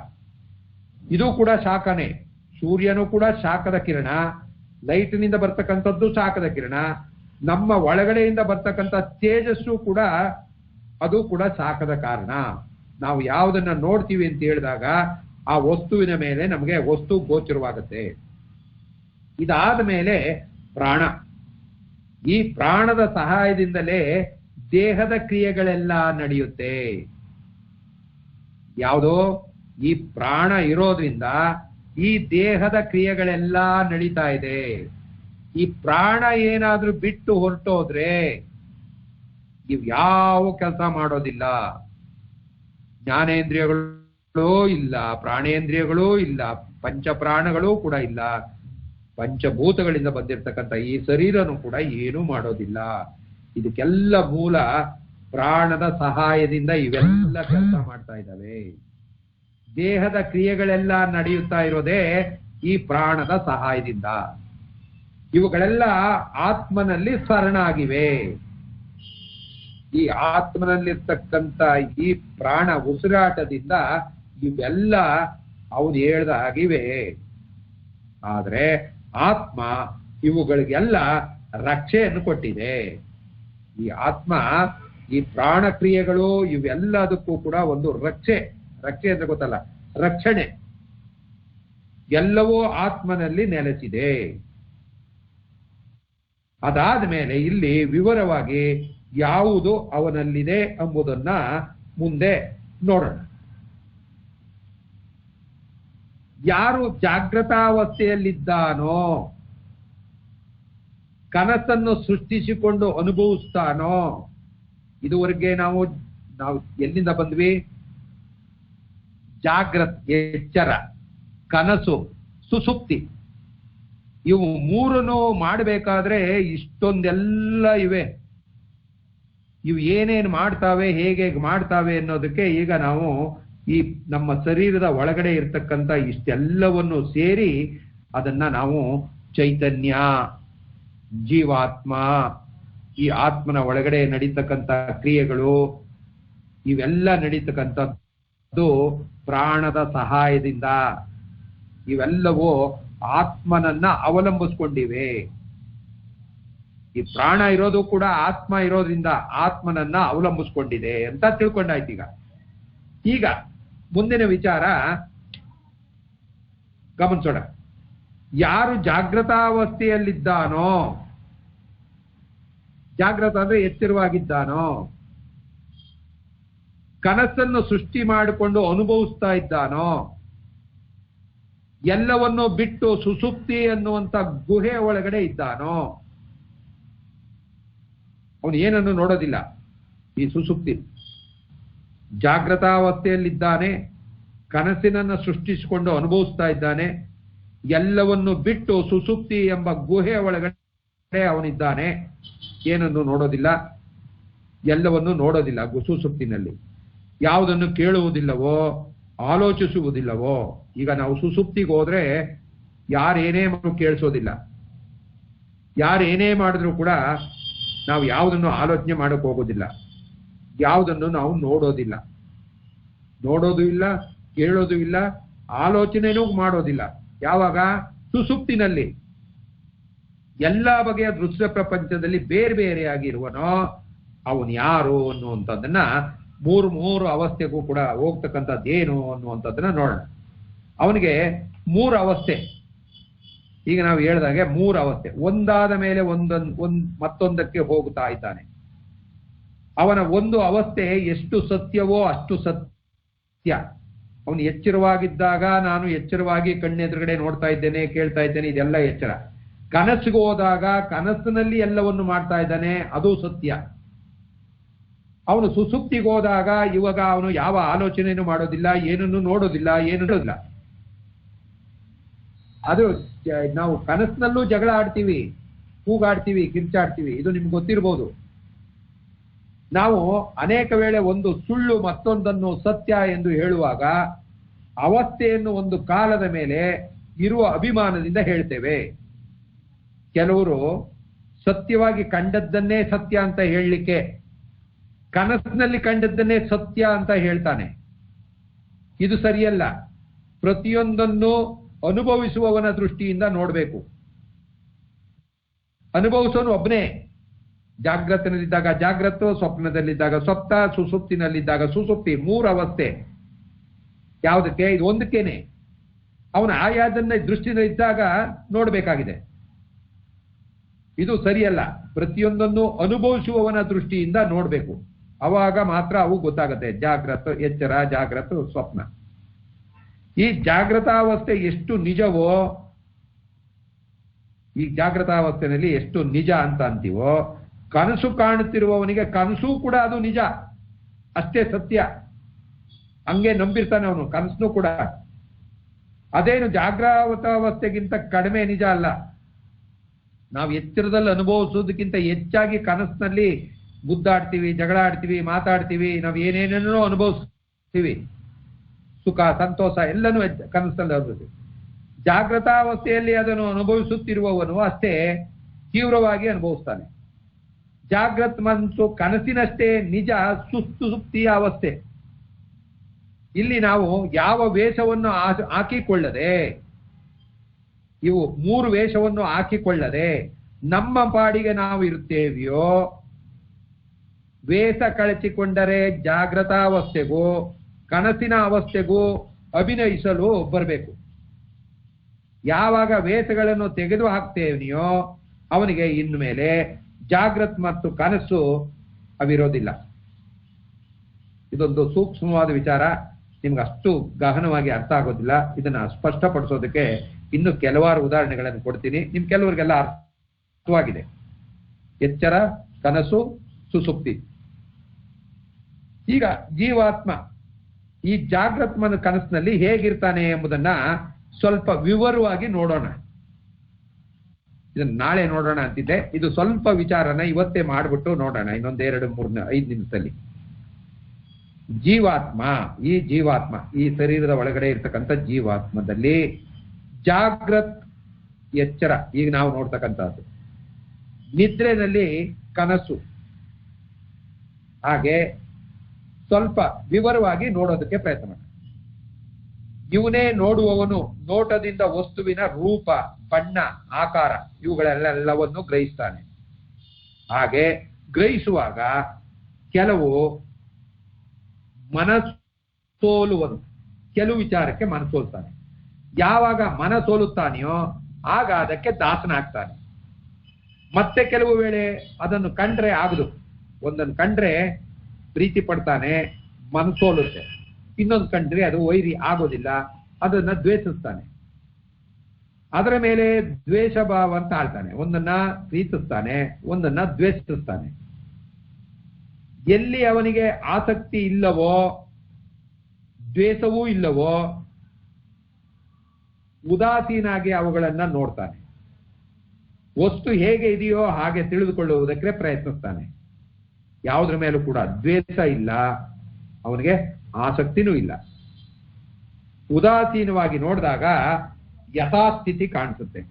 ಇದು ಕೂಡ ಶಾಖನೇ. ಸೂರ್ಯನು ಕೂಡ ಶಾಖದ ಕಿರಣ, ಲೈಟ್ನಿಂದ ಬರ್ತಕ್ಕಂಥದ್ದು ಶಾಖದ ಕಿರಣ, ನಮ್ಮ ಒಳಗಡೆಯಿಂದ ಬರ್ತಕ್ಕಂಥ ತೇಜಸ್ಸು ಕೂಡ ಅದು ಕೂಡ ಶಾಖದ ಕಾರಣ. ನಾವು ಯಾವುದನ್ನ ನೋಡ್ತೀವಿ ಅಂತ ಹೇಳಿದಾಗ ಆ ವಸ್ತುವಿನ ಮೇಲೆ ನಮಗೆ ವಸ್ತು ಗೋಚರವಾಗುತ್ತೆ. ಇದಾದ ಮೇಲೆ ಪ್ರಾಣ. ಈ ಪ್ರಾಣದ ಸಹಾಯದಿಂದಲೇ ದೇಹದ ಕ್ರಿಯೆಗಳೆಲ್ಲ ನಡೆಯುತ್ತೆ. ಯಾವುದೋ ಈ ಪ್ರಾಣ ಇರೋದ್ರಿಂದ ಈ ದೇಹದ ಕ್ರಿಯೆಗಳೆಲ್ಲ ನಡೀತಾ ಇದೆ. ಈ ಪ್ರಾಣ ಏನಾದ್ರೂ ಬಿಟ್ಟು ಹೊರಟೋದ್ರೆ ಇವ್ ಯಾವ ಕೆಲಸ ಮಾಡೋದಿಲ್ಲ. ಜ್ಞಾನೇಂದ್ರಿಯಗಳು ಇಲ್ಲ, ಪ್ರಾಣೇಂದ್ರಿಯಗಳೂ ಇಲ್ಲ, ಪಂಚಪ್ರಾಣಗಳೂ ಕೂಡ ಇಲ್ಲ, ಪಂಚಭೂತಗಳಿಂದ ಬಂದಿರತಕ್ಕಂಥ ಈ ಶರೀರನೂ ಕೂಡ ಏನೂ ಮಾಡೋದಿಲ್ಲ. ಇದಕ್ಕೆಲ್ಲ ಮೂಲ ಪ್ರಾಣದ ಸಹಾಯದಿಂದ ಇವೆಲ್ಲ ಕೆಲಸ ಮಾಡ್ತಾ ಇದ್ದಾವೆ. ದೇಹದ ಕ್ರಿಯೆಗಳೆಲ್ಲ ನಡೆಯುತ್ತಾ ಇರೋದೇ ಈ ಪ್ರಾಣದ ಸಹಾಯದಿಂದ. ಇವುಗಳೆಲ್ಲ ಆತ್ಮನಲ್ಲಿ ಶರಣಾಗಿವೆ. ಈ ಆತ್ಮನಲ್ಲಿರ್ತಕ್ಕಂಥ ಈ ಪ್ರಾಣ ಉಸಿರಾಟದಿಂದ ಇವೆಲ್ಲ ಅವನು ಹೇಳ್ದ ಆಗಿವೆ. ಆದ್ರೆ ಆತ್ಮ ಇವುಗಳಿಗೆಲ್ಲ ರಕ್ಷೆಯನ್ನು ಕೊಟ್ಟಿದೆ. ಈ ಆತ್ಮ ಈ ಪ್ರಾಣ ಕ್ರಿಯೆಗಳು ಇವೆಲ್ಲದಕ್ಕೂ ಕೂಡ ಒಂದು ರಕ್ಷೆ ಅಂದ್ರೆ ಗೊತ್ತಲ್ಲ, ರಕ್ಷಣೆ ಎಲ್ಲವೂ ಆತ್ಮನಲ್ಲಿ ನೆಲೆಸಿದೆ. ಅದಾದ ಮೇಲೆ ಇಲ್ಲಿ ವಿವರವಾಗಿ ಯಾವುದು ಅವನಲ್ಲಿದೆ ಎಂಬುದನ್ನ ಮುಂದೆ ನೋಡೋಣ. ಯಾರು ಜಾಗೃತಾವಸ್ಥೆಯಲ್ಲಿದ್ದಾನೋ, ಕನಸನ್ನು ಸೃಷ್ಟಿಸಿಕೊಂಡು ಅನುಭವಿಸ್ತಾನೋ, ಇದುವರೆಗೆ ನಾವು ಎಲ್ಲಿಂದ ಬಂದ್ವಿ? ಜಾಗೃತ್ ಎಚ್ಚರ, ಕನಸು, ಸುಸುಪ್ತಿ. ಇವು ಮೂರನ್ನು ಮಾಡಬೇಕಾದ್ರೆ ಇಷ್ಟೊಂದೆಲ್ಲ ಇವೆ. ಇವು ಏನೇನು ಮಾಡ್ತಾವೆ, ಹೇಗೆ ಮಾಡ್ತಾವೆ ಅನ್ನೋದಕ್ಕೆ ಈಗ ನಾವು ಈ ನಮ್ಮ ಶರೀರದ ಒಳಗಡೆ ಇರ್ತಕ್ಕಂಥ ಇಷ್ಟೆಲ್ಲವನ್ನು ಸೇರಿ ಅದನ್ನ ನಾವು ಚೈತನ್ಯ, ಜೀವಾತ್ಮ, ಈ ಆತ್ಮನ ಒಳಗಡೆ ನಡೀತಕ್ಕಂಥ ಕ್ರಿಯೆಗಳು ಇವೆಲ್ಲ ನಡೀತಕ್ಕಂಥದ್ದು ಪ್ರಾಣದ ಸಹಾಯದಿಂದ. ಇವೆಲ್ಲವೂ ಆತ್ಮನನ್ನ ಅವಲಂಬಿಸ್ಕೊಂಡಿವೆ. ಈ ಪ್ರಾಣ ಇರೋದು ಕೂಡ ಆತ್ಮ ಇರೋದ್ರಿಂದ ಆತ್ಮನನ್ನ ಅವಲಂಬಿಸ್ಕೊಂಡಿದೆ ಅಂತ ತಿಳ್ಕೊಂಡಾಯ್ತು. ಈಗ ಮುಂದಿನ ವಿಚಾರ ಗಮನಿಸೋಣ. ಯಾರು ಜಾಗೃತಾವಸ್ಥೆಯಲ್ಲಿದ್ದಾನೋ, ಜಾಗೃತ ಅಂದ್ರೆ ಎಚ್ಚರವಾಗಿದ್ದಾನೋ, ಕನಸನ್ನು ಸೃಷ್ಟಿ ಮಾಡಿಕೊಂಡು ಅನುಭವಿಸ್ತಾ ಇದ್ದಾನೋ, ಎಲ್ಲವನ್ನೂ ಬಿಟ್ಟು ಸುಸುಪ್ತಿ ಅನ್ನುವಂಥ ಗುಹೆ ಒಳಗಡೆ ಇದ್ದಾನೋ, ಅವನು ಏನನ್ನು ನೋಡೋದಿಲ್ಲ. ಈ ಸುಸುಪ್ತಿ ಜಾಗೃತಾವಸ್ಥೆಯಲ್ಲಿದ್ದಾನೆ, ಕನಸಿನನ್ನು ಸೃಷ್ಟಿಸಿಕೊಂಡು ಅನುಭವಿಸ್ತಾ ಇದ್ದಾನೆ, ಎಲ್ಲವನ್ನು ಬಿಟ್ಟು ಸುಸುಪ್ತಿ ಎಂಬ ಗುಹೆ ಒಳಗಡೆ ಅವನಿದ್ದಾನೆ. ಏನನ್ನು ನೋಡೋದಿಲ್ಲ, ಎಲ್ಲವನ್ನು ನೋಡೋದಿಲ್ಲ. ಸುಸುಪ್ತಿನಲ್ಲಿ ಯಾವುದನ್ನು ಕೇಳುವುದಿಲ್ಲವೋ, ಆಲೋಚಿಸುವುದಿಲ್ಲವೋ. ಈಗ ನಾವು ಸುಸುಪ್ತಿಗೆ ಹೋದ್ರೆ ಯಾರೇನೇ ಕೇಳಿಸೋದಿಲ್ಲ, ಯಾರೇನೇ ಮಾಡಿದ್ರು ಕೂಡ ನಾವು ಯಾವುದನ್ನು ಆಲೋಚನೆ ಮಾಡಕ್ ಹೋಗೋದಿಲ್ಲ, ಯಾವುದನ್ನು ನಾವು ನೋಡೋದಿಲ್ಲ, ನೋಡೋದು ಇಲ್ಲ, ಕೇಳೋದು ಇಲ್ಲ, ಆಲೋಚನೆನೂ ಮಾಡೋದಿಲ್ಲ. ಯಾವಾಗ? ಸುಸುಪ್ತಿನಲ್ಲಿ. ಎಲ್ಲ ಬಗೆಯ ದೃಶ್ಯ ಪ್ರಪಂಚದಲ್ಲಿ ಬೇರೆ ಬೇರೆಯಾಗಿರುವನೋ ಅವನು ಯಾರು ಅನ್ನುವಂಥದ್ದನ್ನ ಮೂರು ಅವಸ್ಥೆಗೂ ಕೂಡ ಹೋಗ್ತಕ್ಕಂಥದ್ದೇನು ಅನ್ನುವಂಥದ್ದನ್ನ ನೋಡೋಣ. ಅವನಿಗೆ 3 ಅವಸ್ಥೆ. ಈಗ ನಾವು ಹೇಳಿದಾಗೆ 3 ಅವಸ್ಥೆ, ಒಂದಾದ ಮೇಲೆ ಮತ್ತೊಂದಕ್ಕೆ ಹೋಗುತ್ತಾ ಇದ್ದಾನೆ. ಅವನ ಒಂದು ಅವಸ್ಥೆ ಎಷ್ಟು ಸತ್ಯವೋ ಅಷ್ಟು ಸತ್ಯ. ಅವನು ಎಚ್ಚರವಾಗಿದ್ದಾಗ ನಾನು ಎಚ್ಚರವಾಗಿ ಕಣ್ಣೆದುರುಗಡೆ ನೋಡ್ತಾ ಇದ್ದೇನೆ, ಕೇಳ್ತಾ ಇದ್ದೇನೆ, ಇದೆಲ್ಲ ಎಚ್ಚರ. ಕನಸಿಗೆ ಹೋದಾಗ ಕನಸಿನಲ್ಲಿ ಎಲ್ಲವನ್ನು ಮಾಡ್ತಾ ಇದ್ದಾನೆ, ಅದು ಸತ್ಯ. ಅವನು ಸುಸುಪ್ತಿಗೆ ಹೋದಾಗ ಇವಾಗ ಅವನು ಯಾವ ಆಲೋಚನೆಯನ್ನು ಮಾಡೋದಿಲ್ಲ, ಏನನ್ನು ನೋಡೋದಿಲ್ಲ, ಏನು ನೋಡೋದಿಲ್ಲ. ಅದು ನಾವು ಕನಸಿನಲ್ಲೂ ಜಗಳ ಆಡ್ತೀವಿ, ಕೂಗಾಡ್ತೀವಿ, ಕಿರ್ಚಾಡ್ತೀವಿ, ಇದು ನಿಮ್ಗೆ ಗೊತ್ತಿರ್ಬೋದು. ನಾವು ಅನೇಕ ವೇಳೆ ಒಂದು ಸುಳ್ಳು ಮತ್ತೊಂದನ್ನು ಸತ್ಯ ಎಂದು ಹೇಳುವಾಗ ಅವಸ್ಥೆಯನ್ನು ಒಂದು ಕಾಲದ ಮೇಲೆ ಇರುವ ಅಭಿಮಾನದಿಂದ ಹೇಳ್ತೇವೆ. ಕೆಲವರು ಸತ್ಯವಾಗಿ ಕಂಡದ್ದನ್ನೇ ಸತ್ಯ ಅಂತ ಹೇಳಲಿಕ್ಕೆ ಕನಸಿನಲ್ಲಿ ಕಂಡದ್ದನ್ನೇ ಸತ್ಯ ಅಂತ ಹೇಳ್ತಾನೆ. ಇದು ಸರಿಯಲ್ಲ. ಪ್ರತಿಯೊಂದನ್ನು ಅನುಭವಿಸುವವನ ದೃಷ್ಟಿಯಿಂದ ನೋಡಬೇಕು. ಅನುಭವಿಸೋನು ಒಬ್ಬನೇ. ಜಾಗೃತನಲ್ಲಿದ್ದಾಗ ಜಾಗೃತ, ಸ್ವಪ್ನದಲ್ಲಿದ್ದಾಗ ಸ್ವಪ್ನ, ಸುಸುಪ್ತಿನಲ್ಲಿದ್ದಾಗ ಸುಸುಪ್ತಿ. 3 ಅವಸ್ಥೆ. ಯಾವುದಕ್ಕೆ? ಇದು ಒಂದಕ್ಕೇನೆ. ಅವನು ಆಯಾದನ್ನ ದೃಷ್ಟಿನಲ್ಲಿದ್ದಾಗ ನೋಡಬೇಕಾಗಿದೆ. ಇದು ಸರಿಯಲ್ಲ. ಪ್ರತಿಯೊಂದನ್ನು ಅನುಭವಿಸುವವನ ದೃಷ್ಟಿಯಿಂದ ನೋಡಬೇಕು. ಅವಾಗ ಮಾತ್ರ ಅವು ಗೊತ್ತಾಗುತ್ತೆ. ಜಾಗೃತ, ಎಚ್ಚರ, ಜಾಗೃತ, ಸ್ವಪ್ನ. ಈ ಜಾಗೃತಾವಸ್ಥೆ ಎಷ್ಟು ನಿಜವೋ, ಈ ಜಾಗೃತಾವಸ್ಥೆಯಲ್ಲಿ ಎಷ್ಟು ನಿಜ ಅಂತ ಅಂತೀವೋ, ಕನಸು ಕಾಣುತ್ತಿರುವವನಿಗೆ ಕನಸು ಕೂಡ ಅದು ನಿಜ, ಅಷ್ಟೇ ಸತ್ಯ. ಹಂಗೆ ನಂಬಿರ್ತಾನೆ ಅವನು ಕನಸನ್ನು ಕೂಡ. ಅದೇನು ಜಾಗೃತಾವಸ್ಥೆಗಿಂತ ಕಡಿಮೆ ನಿಜ ಅಲ್ಲ. ನಾವು ಎಚ್ಚರದಲ್ಲಿ ಅನುಭವಿಸೋದಕ್ಕಿಂತ ಹೆಚ್ಚಾಗಿ ಕನಸಿನಲ್ಲಿ ಗುದ್ದಾಡ್ತೀವಿ, ಜಗಳ ಆಡ್ತೀವಿ, ಮಾತಾಡ್ತೀವಿ, ನಾವು ಏನೇನೇನೋ ಅನುಭವಿಸ್ತೀವಿ. ಸುಖ, ಸಂತೋಷ ಎಲ್ಲನೂ ಕನಸಲ್ಲಿ ಅನುಭವಿಸ್ತೀವಿ. ಜಾಗೃತಾವಸ್ಥೆಯಲ್ಲಿ ಅದನ್ನು ಅನುಭವಿಸುತ್ತಿರುವವನು ಅಷ್ಟೇ ತೀವ್ರವಾಗಿ ಅನುಭವಿಸ್ತಾನೆ. ಜಾಗೃತ್ ಮನಸ್ಸು ಕನಸಿನಷ್ಟೇ ನಿಜ, ಸುಪ್ತಿಯ ಅವಸ್ಥೆ. ಇಲ್ಲಿ ನಾವು ಯಾವ ವೇಷವನ್ನು ಹಾಕಿಕೊಳ್ಳದೆ, ಇವು 3 ವೇಷವನ್ನು ಹಾಕಿಕೊಳ್ಳದೆ ನಮ್ಮ ಪಾಡಿಗೆ ನಾವು ಇರುತ್ತೇವೆಯೋ, ವೇಷ ಕಳಚಿಕೊಂಡರೆ ಜಾಗೃತಾವಸ್ಥೆಗೂ ಕನಸಿನ ಅವಸ್ಥೆಗೂ ಅಭಿನಯಿಸಲು ಬರಬೇಕು. ಯಾವಾಗ ವೇಷಗಳನ್ನು ತೆಗೆದು ಹಾಕ್ತೇವೆಯೋ ಅವನಿಗೆ ಇನ್ಮೇಲೆ ಜಾಗೃತ್ ಮತ್ತು ಕನಸು ಅವಿರೋದಿಲ್ಲ. ಇದೊಂದು ಸೂಕ್ಷ್ಮವಾದ ವಿಚಾರ, ನಿಮ್ಗೆ ಅಷ್ಟು ಗಹನವಾಗಿ ಅರ್ಥ ಆಗೋದಿಲ್ಲ. ಇದನ್ನ ಸ್ಪಷ್ಟಪಡಿಸೋದಕ್ಕೆ ಇನ್ನು ಕೆಲವಾರು ಉದಾಹರಣೆಗಳನ್ನು ಕೊಡ್ತೀನಿ. ನಿಮ್ ಕೆಲವರಿಗೆಲ್ಲ ಅರ್ಥವಾಗಿದೆ. ಎಚ್ಚರ, ಕನಸು, ಸುಸುಪ್ತಿ. ಈಗ ಜೀವಾತ್ಮ ಈ ಜಾಗೃತ್ಮನ ಕನಸಿನಲ್ಲಿ ಹೇಗಿರ್ತಾನೆ ಎಂಬುದನ್ನ ಸ್ವಲ್ಪ ವಿವರವಾಗಿ ನೋಡೋಣ. ಇದನ್ನ ನಾಳೆ ನೋಡೋಣ ಅಂತಿದ್ದೆ. ಇದು ಸ್ವಲ್ಪ ವಿಚಾರನ ಇವತ್ತೇ ಮಾಡ್ಬಿಟ್ಟು ನೋಡೋಣ, ಇನ್ನೊಂದ್ 2, 3, 5 ನಿಮಿಷದಲ್ಲಿ. ಈ ಜೀವಾತ್ಮ ಈ ಶರೀರದ ಒಳಗಡೆ ಇರ್ತಕ್ಕಂಥ ಜೀವಾತ್ಮದಲ್ಲಿ ಜಾಗೃತ್, ಎಚ್ಚರ ಈಗ ನಾವು ನೋಡ್ತಕ್ಕಂಥದ್ದು, ನಿದ್ರೆನಲ್ಲಿ ಕನಸು. ಹಾಗೆ ಸ್ವಲ್ಪ ವಿವರವಾಗಿ ನೋಡೋದಕ್ಕೆ ಪ್ರಯತ್ನ ಮಾಡಿ. ಇವನೇ ನೋಡುವವನು ನೋಟದಿಂದ ವಸ್ತುವಿನ ರೂಪ, ಬಣ್ಣ, ಆಕಾರ ಇವುಗಳೆಲ್ಲವನ್ನು ಗ್ರಹಿಸ್ತಾನೆ. ಹಾಗೆ ಗ್ರಹಿಸುವಾಗ ಕೆಲವು ಮನಸೋಲುವನು, ಕೆಲವು ವಿಚಾರಕ್ಕೆ ಮನಸೋಲ್ತಾನೆ. ಯಾವಾಗ ಮನಸೋಲುತ್ತಾನೆಯೋ ಆಗ ಅದಕ್ಕೆ ದಾಸನಾಗ್ತಾನೆ. ಮತ್ತೆ ಕೆಲವು ವೇಳೆ ಅದನ್ನು ಕಂಡ್ರೆ ಆಗದು, ಒಂದನ್ನು ಕಂಡ್ರೆ ಪ್ರೀತಿ ಪಡ್ತಾನೆ, ಮನಸೋಲುತ್ತೆ, ಇನ್ನೊಂದು ಕಂಡ್ರೆ ಅದು ವೈರಿ ಆಗೋದಿಲ್ಲ, ಅದನ್ನ ದ್ವೇಷಿಸ್ತಾನೆ. ಅದರ ಮೇಲೆ ದ್ವೇಷ ಭಾವ ಅಂತ ಆಳ್ತಾನೆ, ಒಂದನ್ನ ಪ್ರೀತಿಸ್ತಾನೆ, ಒಂದನ್ನ ದ್ವೇಷಿಸ್ತಾನೆ. ಎಲ್ಲಿ ಅವನಿಗೆ ಆಸಕ್ತಿ ಇಲ್ಲವೋ, ದ್ವೇಷವೂ ಇಲ್ಲವೋ, ಉದಾಸೀನಾಗಿ ಅವುಗಳನ್ನ ನೋಡ್ತಾನೆ. ವಸ್ತು ಹೇಗೆ ಇದೆಯೋ ಹಾಗೆ ತಿಳಿದುಕೊಳ್ಳುವುದಕ್ಕೆ ಪ್ರಯತ್ನಿಸ್ತಾನೆ. ಯಾವುದ್ರ ಮೇಲೂ ಕೂಡ ದ್ವೇಷ ಇಲ್ಲ, ಅವನಿಗೆ ಆಸಕ್ತಿನೂ ಇಲ್ಲ. ಉದಾಸೀನವಾಗಿ ನೋಡಿದಾಗ ಯಥಾಸ್ಥಿತಿ ಕಾಣಿಸುತ್ತೆ.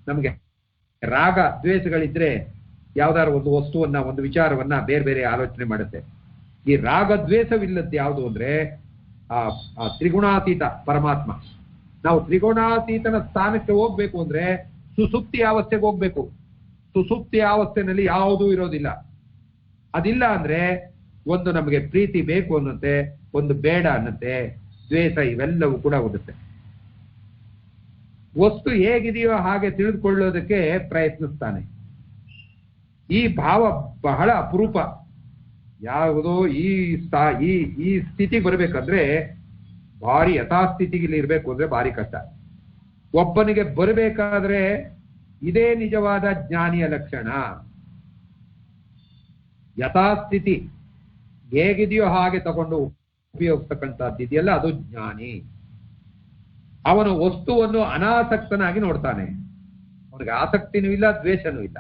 ನಮಗೆ ರಾಗ ದ್ವೇಷಗಳಿದ್ರೆ ಯಾವ್ದಾದ್ರು ಒಂದು ವಸ್ತುವನ್ನ, ಒಂದು ವಿಚಾರವನ್ನ ಬೇರೆ ಬೇರೆ ಆಲೋಚನೆ ಮಾಡುತ್ತೆ. ಈ ರಾಗ ದ್ವೇಷವಿಲ್ಲದ್ದು ಯಾವುದು ಅಂದ್ರೆ ಆ ತ್ರಿಗುಣಾತೀತ ಪರಮಾತ್ಮ. ನಾವು ತ್ರಿಗುಣಾತೀತನ ಸ್ಥಾನಕ್ಕೆ ಹೋಗ್ಬೇಕು ಅಂದ್ರೆ ಸುಸುಪ್ತಿ ಅವಸ್ಥೆಗೆ ಹೋಗ್ಬೇಕು. ಸುಸುಪ್ತಿ ಅವಸ್ಥೆನಲ್ಲಿ ಯಾವುದೂ ಇರೋದಿಲ್ಲ. ಅದಿಲ್ಲ ಅಂದ್ರೆ ಒಂದು ನಮಗೆ ಪ್ರೀತಿ ಬೇಕು ಅನ್ನುತ್ತೆ, ಒಂದು ಬೇಡ ಅನ್ನತ್ತೆ, ದ್ವೇಷ ಇವೆಲ್ಲವೂ ಕೂಡ ಹೋಗುತ್ತೆ. ವಸ್ತು ಹೇಗಿದೆಯೋ ಹಾಗೆ ತಿಳಿದುಕೊಳ್ಳೋದಕ್ಕೆ ಪ್ರಯತ್ನಿಸ್ತಾನೆ. ಈ ಭಾವ ಬಹಳ ಅಪರೂಪ. ಯಾವುದೋ ಈ ಸ್ಥಿತಿಗೆ ಬರ್ಬೇಕಂದ್ರೆ ಭಾರಿ ಯಥಾಸ್ಥಿತಿಗೆ ಇರ್ಬೇಕು ಅಂದ್ರೆ ಭಾರಿ ಕಷ್ಟ. ಒಬ್ಬನಿಗೆ ಬರಬೇಕಾದ್ರೆ ಇದೇ ನಿಜವಾದ ಜ್ಞಾನಿಯ ಲಕ್ಷಣ. ಯಥಾಸ್ಥಿತಿ ಹೇಗಿದೆಯೋ ಹಾಗೆ ತಗೊಂಡು ಉಪಯೋಗಿಸ್ತಕ್ಕಂಥದ್ದು ಇದೆಯಲ್ಲ, ಅದು ಜ್ಞಾನಿ. ಅವನು ವಸ್ತುವನ್ನು ಅನಾಸಕ್ತನಾಗಿ ನೋಡ್ತಾನೆ. ಅವನಿಗೆ ಆಸಕ್ತಿನೂ ಇಲ್ಲ, ದ್ವೇಷನೂ ಇಲ್ಲ.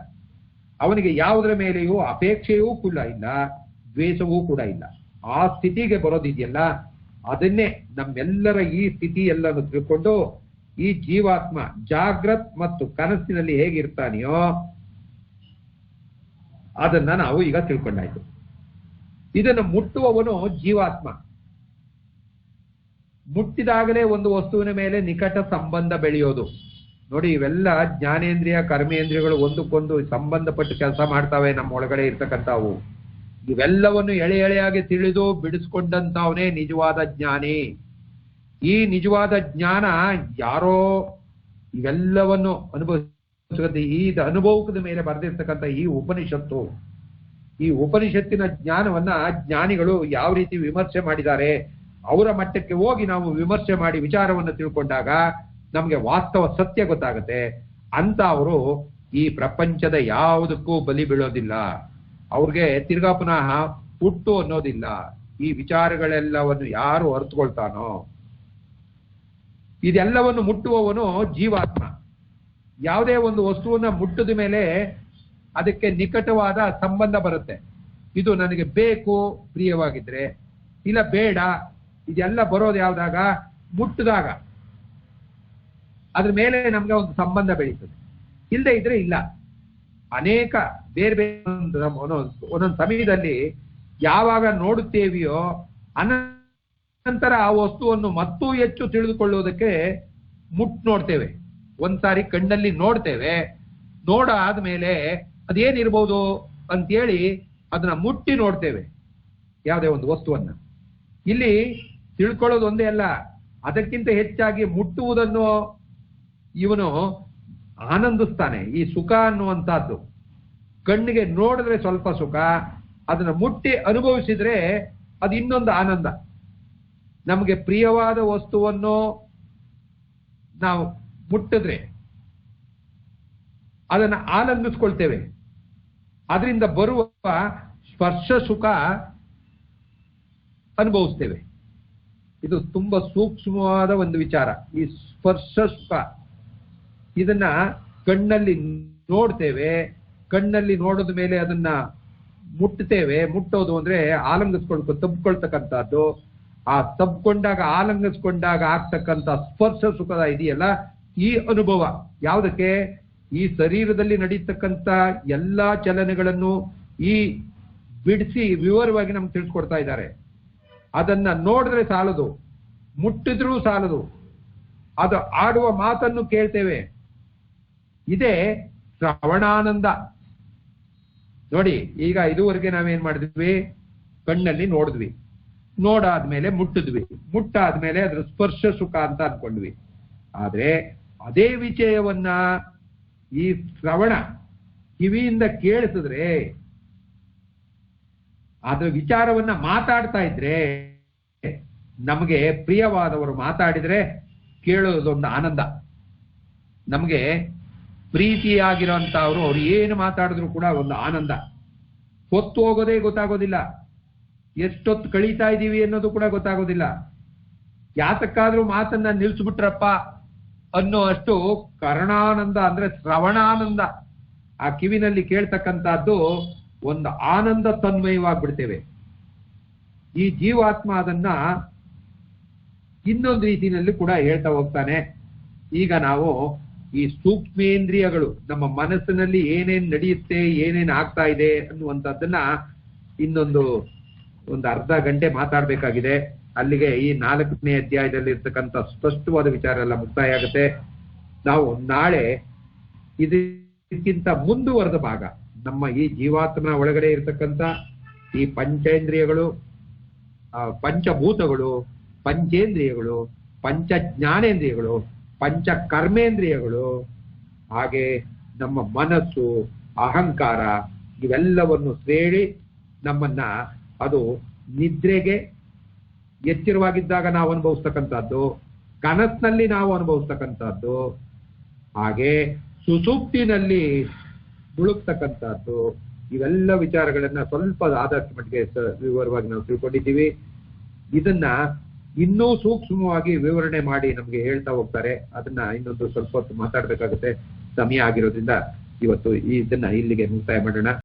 ಅವನಿಗೆ ಯಾವುದರ ಮೇಲೆಯೂ ಅಪೇಕ್ಷೆಯೂ ಕೂಡ ಇಲ್ಲ, ದ್ವೇಷವೂ ಕೂಡ ಇಲ್ಲ. ಆ ಸ್ಥಿತಿಗೆ ಬರೋದಿದೆಯಲ್ಲ, ಅದನ್ನೇ ನಮ್ಮೆಲ್ಲರ ಈ ಸ್ಥಿತಿ ಎಲ್ಲನ್ನು ತಿಳ್ಕೊಂಡು ಈ ಜೀವಾತ್ಮ ಜಾಗ್ರತ್ ಮತ್ತು ಕನಸಿನಲ್ಲಿ ಹೇಗಿರ್ತಾನೆಯೋ ಅದನ್ನ ನಾವು ಈಗ ತಿಳ್ಕೊಂಡಾಯ್ತು. ಇದನ್ನು ಮುಟ್ಟುವವನು ಜೀವಾತ್ಮ. ಮುಟ್ಟಿದಾಗಲೇ ಒಂದು ವಸ್ತುವಿನ ಮೇಲೆ ನಿಕಟ ಸಂಬಂಧ ಬೆಳೆಯೋದು. ನೋಡಿ, ಇವೆಲ್ಲ ಜ್ಞಾನೇಂದ್ರಿಯ ಕರ್ಮೇಂದ್ರಿಯಗಳು ಒಂದಕ್ಕೊಂದು ಸಂಬಂಧಪಟ್ಟು ಕೆಲಸ ಮಾಡ್ತಾವೆ. ನಮ್ಮ ಒಳಗಡೆ ಇರ್ತಕ್ಕಂಥವು ಇವೆಲ್ಲವನ್ನು ಎಳೆ ಎಳೆಯಾಗಿ ತಿಳಿದು ಬಿಡಿಸ್ಕೊಂಡಂತವನೇ ನಿಜವಾದ ಜ್ಞಾನಿ. ಈ ನಿಜವಾದ ಜ್ಞಾನ ಯಾರೋ ಇವೆಲ್ಲವನ್ನು ಅನುಭವಿಸ ಈ ಅನುಭವದ ಮೇಲೆ ಬರೆದಿರ್ತಕ್ಕಂಥ ಈ ಉಪನಿಷತ್ತು, ಈ ಉಪನಿಷತ್ತಿನ ಜ್ಞಾನವನ್ನ ಜ್ಞಾನಿಗಳು ಯಾವ ರೀತಿ ವಿಮರ್ಶೆ ಮಾಡಿದ್ದಾರೆ, ಅವರ ಮಟ್ಟಕ್ಕೆ ಹೋಗಿ ನಾವು ವಿಮರ್ಶೆ ಮಾಡಿ ವಿಚಾರವನ್ನು ತಿಳ್ಕೊಂಡಾಗ ನಮ್ಗೆ ವಾಸ್ತವ ಸತ್ಯ ಗೊತ್ತಾಗುತ್ತೆ. ಅಂತ ಅವರು ಈ ಪ್ರಪಂಚದ ಯಾವುದಕ್ಕೂ ಬಲಿ ಬೀಳೋದಿಲ್ಲ. ಅವ್ರಿಗೆ ತಿರ್ಗಾ ಪುನಃ ಹುಟ್ಟು ಅನ್ನೋದಿಲ್ಲ. ಈ ವಿಚಾರಗಳೆಲ್ಲವನ್ನು ಯಾರು ಅರ್ಥಕೊಳ್ತಾನೋ, ಇದೆಲ್ಲವನ್ನು ಮುಟ್ಟುವವನು ಜೀವಾತ್ಮ. ಯಾವುದೇ ಒಂದು ವಸ್ತುವನ್ನ ಮುಟ್ಟಿದ ಮೇಲೆ ಅದಕ್ಕೆ ನಿಕಟವಾದ ಸಂಬಂಧ ಬರುತ್ತೆ. ಇದು ನನಗೆ ಬೇಕು ಪ್ರಿಯವಾಗಿದ್ರೆ, ಇಲ್ಲ ಬೇಡ, ಇದೆಲ್ಲ ಬರೋದು ಯಾವ್ದಾಗ ಮುಟ್ಟಿದಾಗ ಅದ್ರ ಮೇಲೆ ನಮ್ಗೆ ಒಂದು ಸಂಬಂಧ ಬೆಳೀತದೆ. ಇಲ್ಲದೆ ಇದ್ರೆ ಇಲ್ಲ. ಅನೇಕ ಬೇರೆ ಬೇರೆ ಒಂದೊಂದು ಸಮಯದಲ್ಲಿ ಯಾವಾಗ ನೋಡುತ್ತೇವೆಯೋ ಅನಂತರ ಆ ವಸ್ತುವನ್ನು ಮತ್ತೂ ಹೆಚ್ಚು ತಿಳಿದುಕೊಳ್ಳುವುದಕ್ಕೆ ನೋಡ್ತೇವೆ. ಒಂದ್ಸಾರಿ ಕಣ್ಣಲ್ಲಿ ನೋಡ್ತೇವೆ, ನೋಡಾದ್ಮೇಲೆ ಅದೇನಿರ್ಬೋದು ಅಂತೇಳಿ ಅದನ್ನ ಮುಟ್ಟಿ ನೋಡ್ತೇವೆ ಯಾವುದೇ ಒಂದು ವಸ್ತುವನ್ನ. ಇಲ್ಲಿ ತಿಳ್ಕೊಳ್ಳೋದು ಒಂದೇ ಅಲ್ಲ, ಅದಕ್ಕಿಂತ ಹೆಚ್ಚಾಗಿ ಮುಟ್ಟುವುದನ್ನು ಇವನು ಆನಂದಿಸ್ತಾನೆ. ಈ ಸುಖ ಅನ್ನುವಂಥದ್ದು ಕಣ್ಣಿಗೆ ನೋಡಿದ್ರೆ ಸ್ವಲ್ಪ ಸುಖ, ಅದನ್ನ ಮುಟ್ಟಿ ಅನುಭವಿಸಿದ್ರೆ ಅದು ಇನ್ನೊಂದು ಆನಂದ. ನಮಗೆ ಪ್ರಿಯವಾದ ವಸ್ತುವನ್ನು ನಾವು ಮುಟ್ಟಿದ್ರೆ ಅದನ್ನ ಆನಂದಿಸ್ಕೊಳ್ತೇವೆ. ಅದರಿಂದ ಬರುವ ಸ್ಪರ್ಶ ಸುಖ ಅನುಭವಿಸ್ತೇವೆ. ಇದು ತುಂಬಾ ಸೂಕ್ಷ್ಮವಾದ ಒಂದು ವಿಚಾರ. ಈ ಸ್ಪರ್ಶ ಸುಖ ಇದನ್ನ ಕಣ್ಣಲ್ಲಿ ನೋಡ್ತೇವೆ, ಕಣ್ಣಲ್ಲಿ ನೋಡಿದ ಮೇಲೆ ಅದನ್ನ ಮುಟ್ಟುತ್ತೇವೆ. ಮುಟ್ಟೋದು ಅಂದ್ರೆ ತಬ್ಕೊಳ್ತಕ್ಕಂಥದ್ದು. ಆ ತಬ್ಕೊಂಡಾಗ ಆಲಂಗಿಸ್ಕೊಂಡಾಗ ಆಗ್ತಕ್ಕಂಥ ಸ್ಪರ್ಶ ಸುಖದ ಇದೆಯಲ್ಲ, ಈ ಅನುಭವ ಯಾವುದಕ್ಕೆ? ಈ ಶರೀರದಲ್ಲಿ ನಡೀತಕ್ಕಂಥ ಎಲ್ಲಾ ಚಲನೆಗಳನ್ನು ಈ ಬಿಡಿಸಿ ವಿವರವಾಗಿ ನಮ್ಗೆ ತಿಳಿಸ್ಕೊಡ್ತಾ ಇದ್ದಾರೆ. ಅದನ್ನ ನೋಡಿದ್ರೆ ಸಾಲದು, ಮುಟ್ಟಿದ್ರೂ ಸಾಲದು, ಅದು ಆಡುವ ಮಾತನ್ನು ಕೇಳ್ತೇವೆ. ಇದೇ ಶ್ರವಣಾನಂದ. ನೋಡಿ, ಈಗ ಇದುವರೆಗೆ ನಾವೇನ್ ಮಾಡಿದ್ವಿ? ಕಣ್ಣಲ್ಲಿ ನೋಡಿದ್ವಿ, ನೋಡಾದ್ಮೇಲೆ ಮುಟ್ಟಿದ್ವಿ, ಮುಟ್ಟಾದ್ಮೇಲೆ ಅದ್ರ ಸ್ಪರ್ಶ ಸುಖ ಅಂತ ಅನ್ಕೊಂಡ್ವಿ. ಆದ್ರೆ ಅದೇ ವಿಷಯವನ್ನ ಈ ಶ್ರವಣ ಕಿವಿಯಿಂದ ಕೇಳಿಸಿದ್ರೆ ಅದ್ರ ವಿಚಾರವನ್ನ ಮಾತಾಡ್ತಾ ಇದ್ರೆ ನಮಗೆ ಪ್ರಿಯವಾದವರು ಮಾತಾಡಿದ್ರೆ ಕೇಳೋದೊಂದು ಆನಂದ. ನಮಗೆ ಪ್ರೀತಿಯಾಗಿರೋಂಥವ್ರು ಅವ್ರು ಏನು ಮಾತಾಡಿದ್ರು ಕೂಡ ಒಂದು ಆನಂದ. ಹೊತ್ತು ಹೋಗೋದೇ ಗೊತ್ತಾಗೋದಿಲ್ಲ, ಎಷ್ಟೊತ್ತು ಕಳೀತಾ ಇದ್ದೀವಿ ಅನ್ನೋದು ಕೂಡ ಗೊತ್ತಾಗೋದಿಲ್ಲ. ಯಾತಕ್ಕಾದ್ರೂ ಮಾತನ್ನ ನಿಲ್ಸ್ಬಿಟ್ರಪ್ಪ ಅನ್ನೋ ಅಷ್ಟು ಕರ್ಣಾನಂದ ಅಂದ್ರೆ ಶ್ರವಣಾನಂದ, ಆ ಕಿವಿನಲ್ಲಿ ಕೇಳ್ತಕ್ಕಂಥದ್ದು ಒಂದು ಆನಂದ ತನ್ಮಯವಾಗ್ಬಿಡ್ತೇವೆ. ಈ ಜೀವಾತ್ಮ ಅದನ್ನ ಇನ್ನೊಂದು ರೀತಿಯಲ್ಲಿ ಕೂಡ ಹೇಳ್ತಾ ಹೋಗ್ತಾನೆ. ಈಗ ನಾವು ಈ ಸೂಕ್ಷ್ಮೇಂದ್ರಿಯಗಳು ನಮ್ಮ ಮನಸ್ಸಿನಲ್ಲಿ ಏನೇನ್ ನಡೆಯುತ್ತೆ, ಏನೇನ್ ಆಗ್ತಾ ಇದೆ ಅನ್ನುವಂಥದ್ದನ್ನ ಒಂದು ಅರ್ಧ ಗಂಟೆ ಮಾತಾಡ್ಬೇಕಾಗಿದೆ. ಅಲ್ಲಿಗೆ ಈ 4ನೇ ಅಧ್ಯಾಯದಲ್ಲಿ ಇರ್ತಕ್ಕಂಥ ಸ್ಪಷ್ಟವಾದ ವಿಚಾರ ಎಲ್ಲ ಮುಕ್ತಾಯ ಆಗುತ್ತೆ. ನಾವು ನಾಳೆ ಇದಕ್ಕಿಂತ ಮುಂದುವರೆದ ಭಾಗ, ನಮ್ಮ ಈ ಜೀವಾತ್ಮನ ಒಳಗಡೆ ಇರ್ತಕ್ಕಂಥ ಈ ಪಂಚೇಂದ್ರಿಯಗಳು, ಪಂಚಭೂತಗಳು, ಪಂಚೇಂದ್ರಿಯಗಳು, ಪಂಚ ಜ್ಞಾನೇಂದ್ರಿಯಗಳು, ಪಂಚ ಕರ್ಮೇಂದ್ರಿಯಗಳು, ಹಾಗೆ ನಮ್ಮ ಮನಸ್ಸು, ಅಹಂಕಾರ, ಇವೆಲ್ಲವನ್ನು ಸೇರಿ ನಮ್ಮನ್ನ ಅದು ನಿದ್ರೆಗೆ ಎಚ್ಚರವಾಗಿದ್ದಾಗ ನಾವು ಅನುಭವಿಸ್ತಕ್ಕಂಥದ್ದು, ಕನಸಿನಲ್ಲಿ ನಾವು ಅನುಭವಿಸ್ತಕ್ಕಂಥದ್ದು, ಹಾಗೆ ಸುಸುಪ್ತಿನಲ್ಲಿ ಮುಳುಗ್ತಕ್ಕಂಥದ್ದು, ಇವೆಲ್ಲ ವಿಚಾರಗಳನ್ನ ಸ್ವಲ್ಪ ಆದಷ್ಟು ಮಟ್ಟಿಗೆ ವಿವರವಾಗಿ ನಾವು ತಿಳ್ಕೊಂಡಿದ್ದೀವಿ. ಇದನ್ನ ಇನ್ನೂ ಸೂಕ್ಷ್ಮವಾಗಿ ವಿವರಣೆ ಮಾಡಿ ನಮ್ಗೆ ಹೇಳ್ತಾ ಹೋಗ್ತಾರೆ. ಅದನ್ನ ಇನ್ನೊಂದು ಸ್ವಲ್ಪ ಹೊತ್ತು ಮಾತಾಡ್ಬೇಕಾಗುತ್ತೆ, ಸಮಯ ಆಗಿರೋದ್ರಿಂದ ಇವತ್ತು ಇದನ್ನ ಇಲ್ಲಿಗೆ ಮುಕ್ತಾಯ ಮಾಡೋಣ.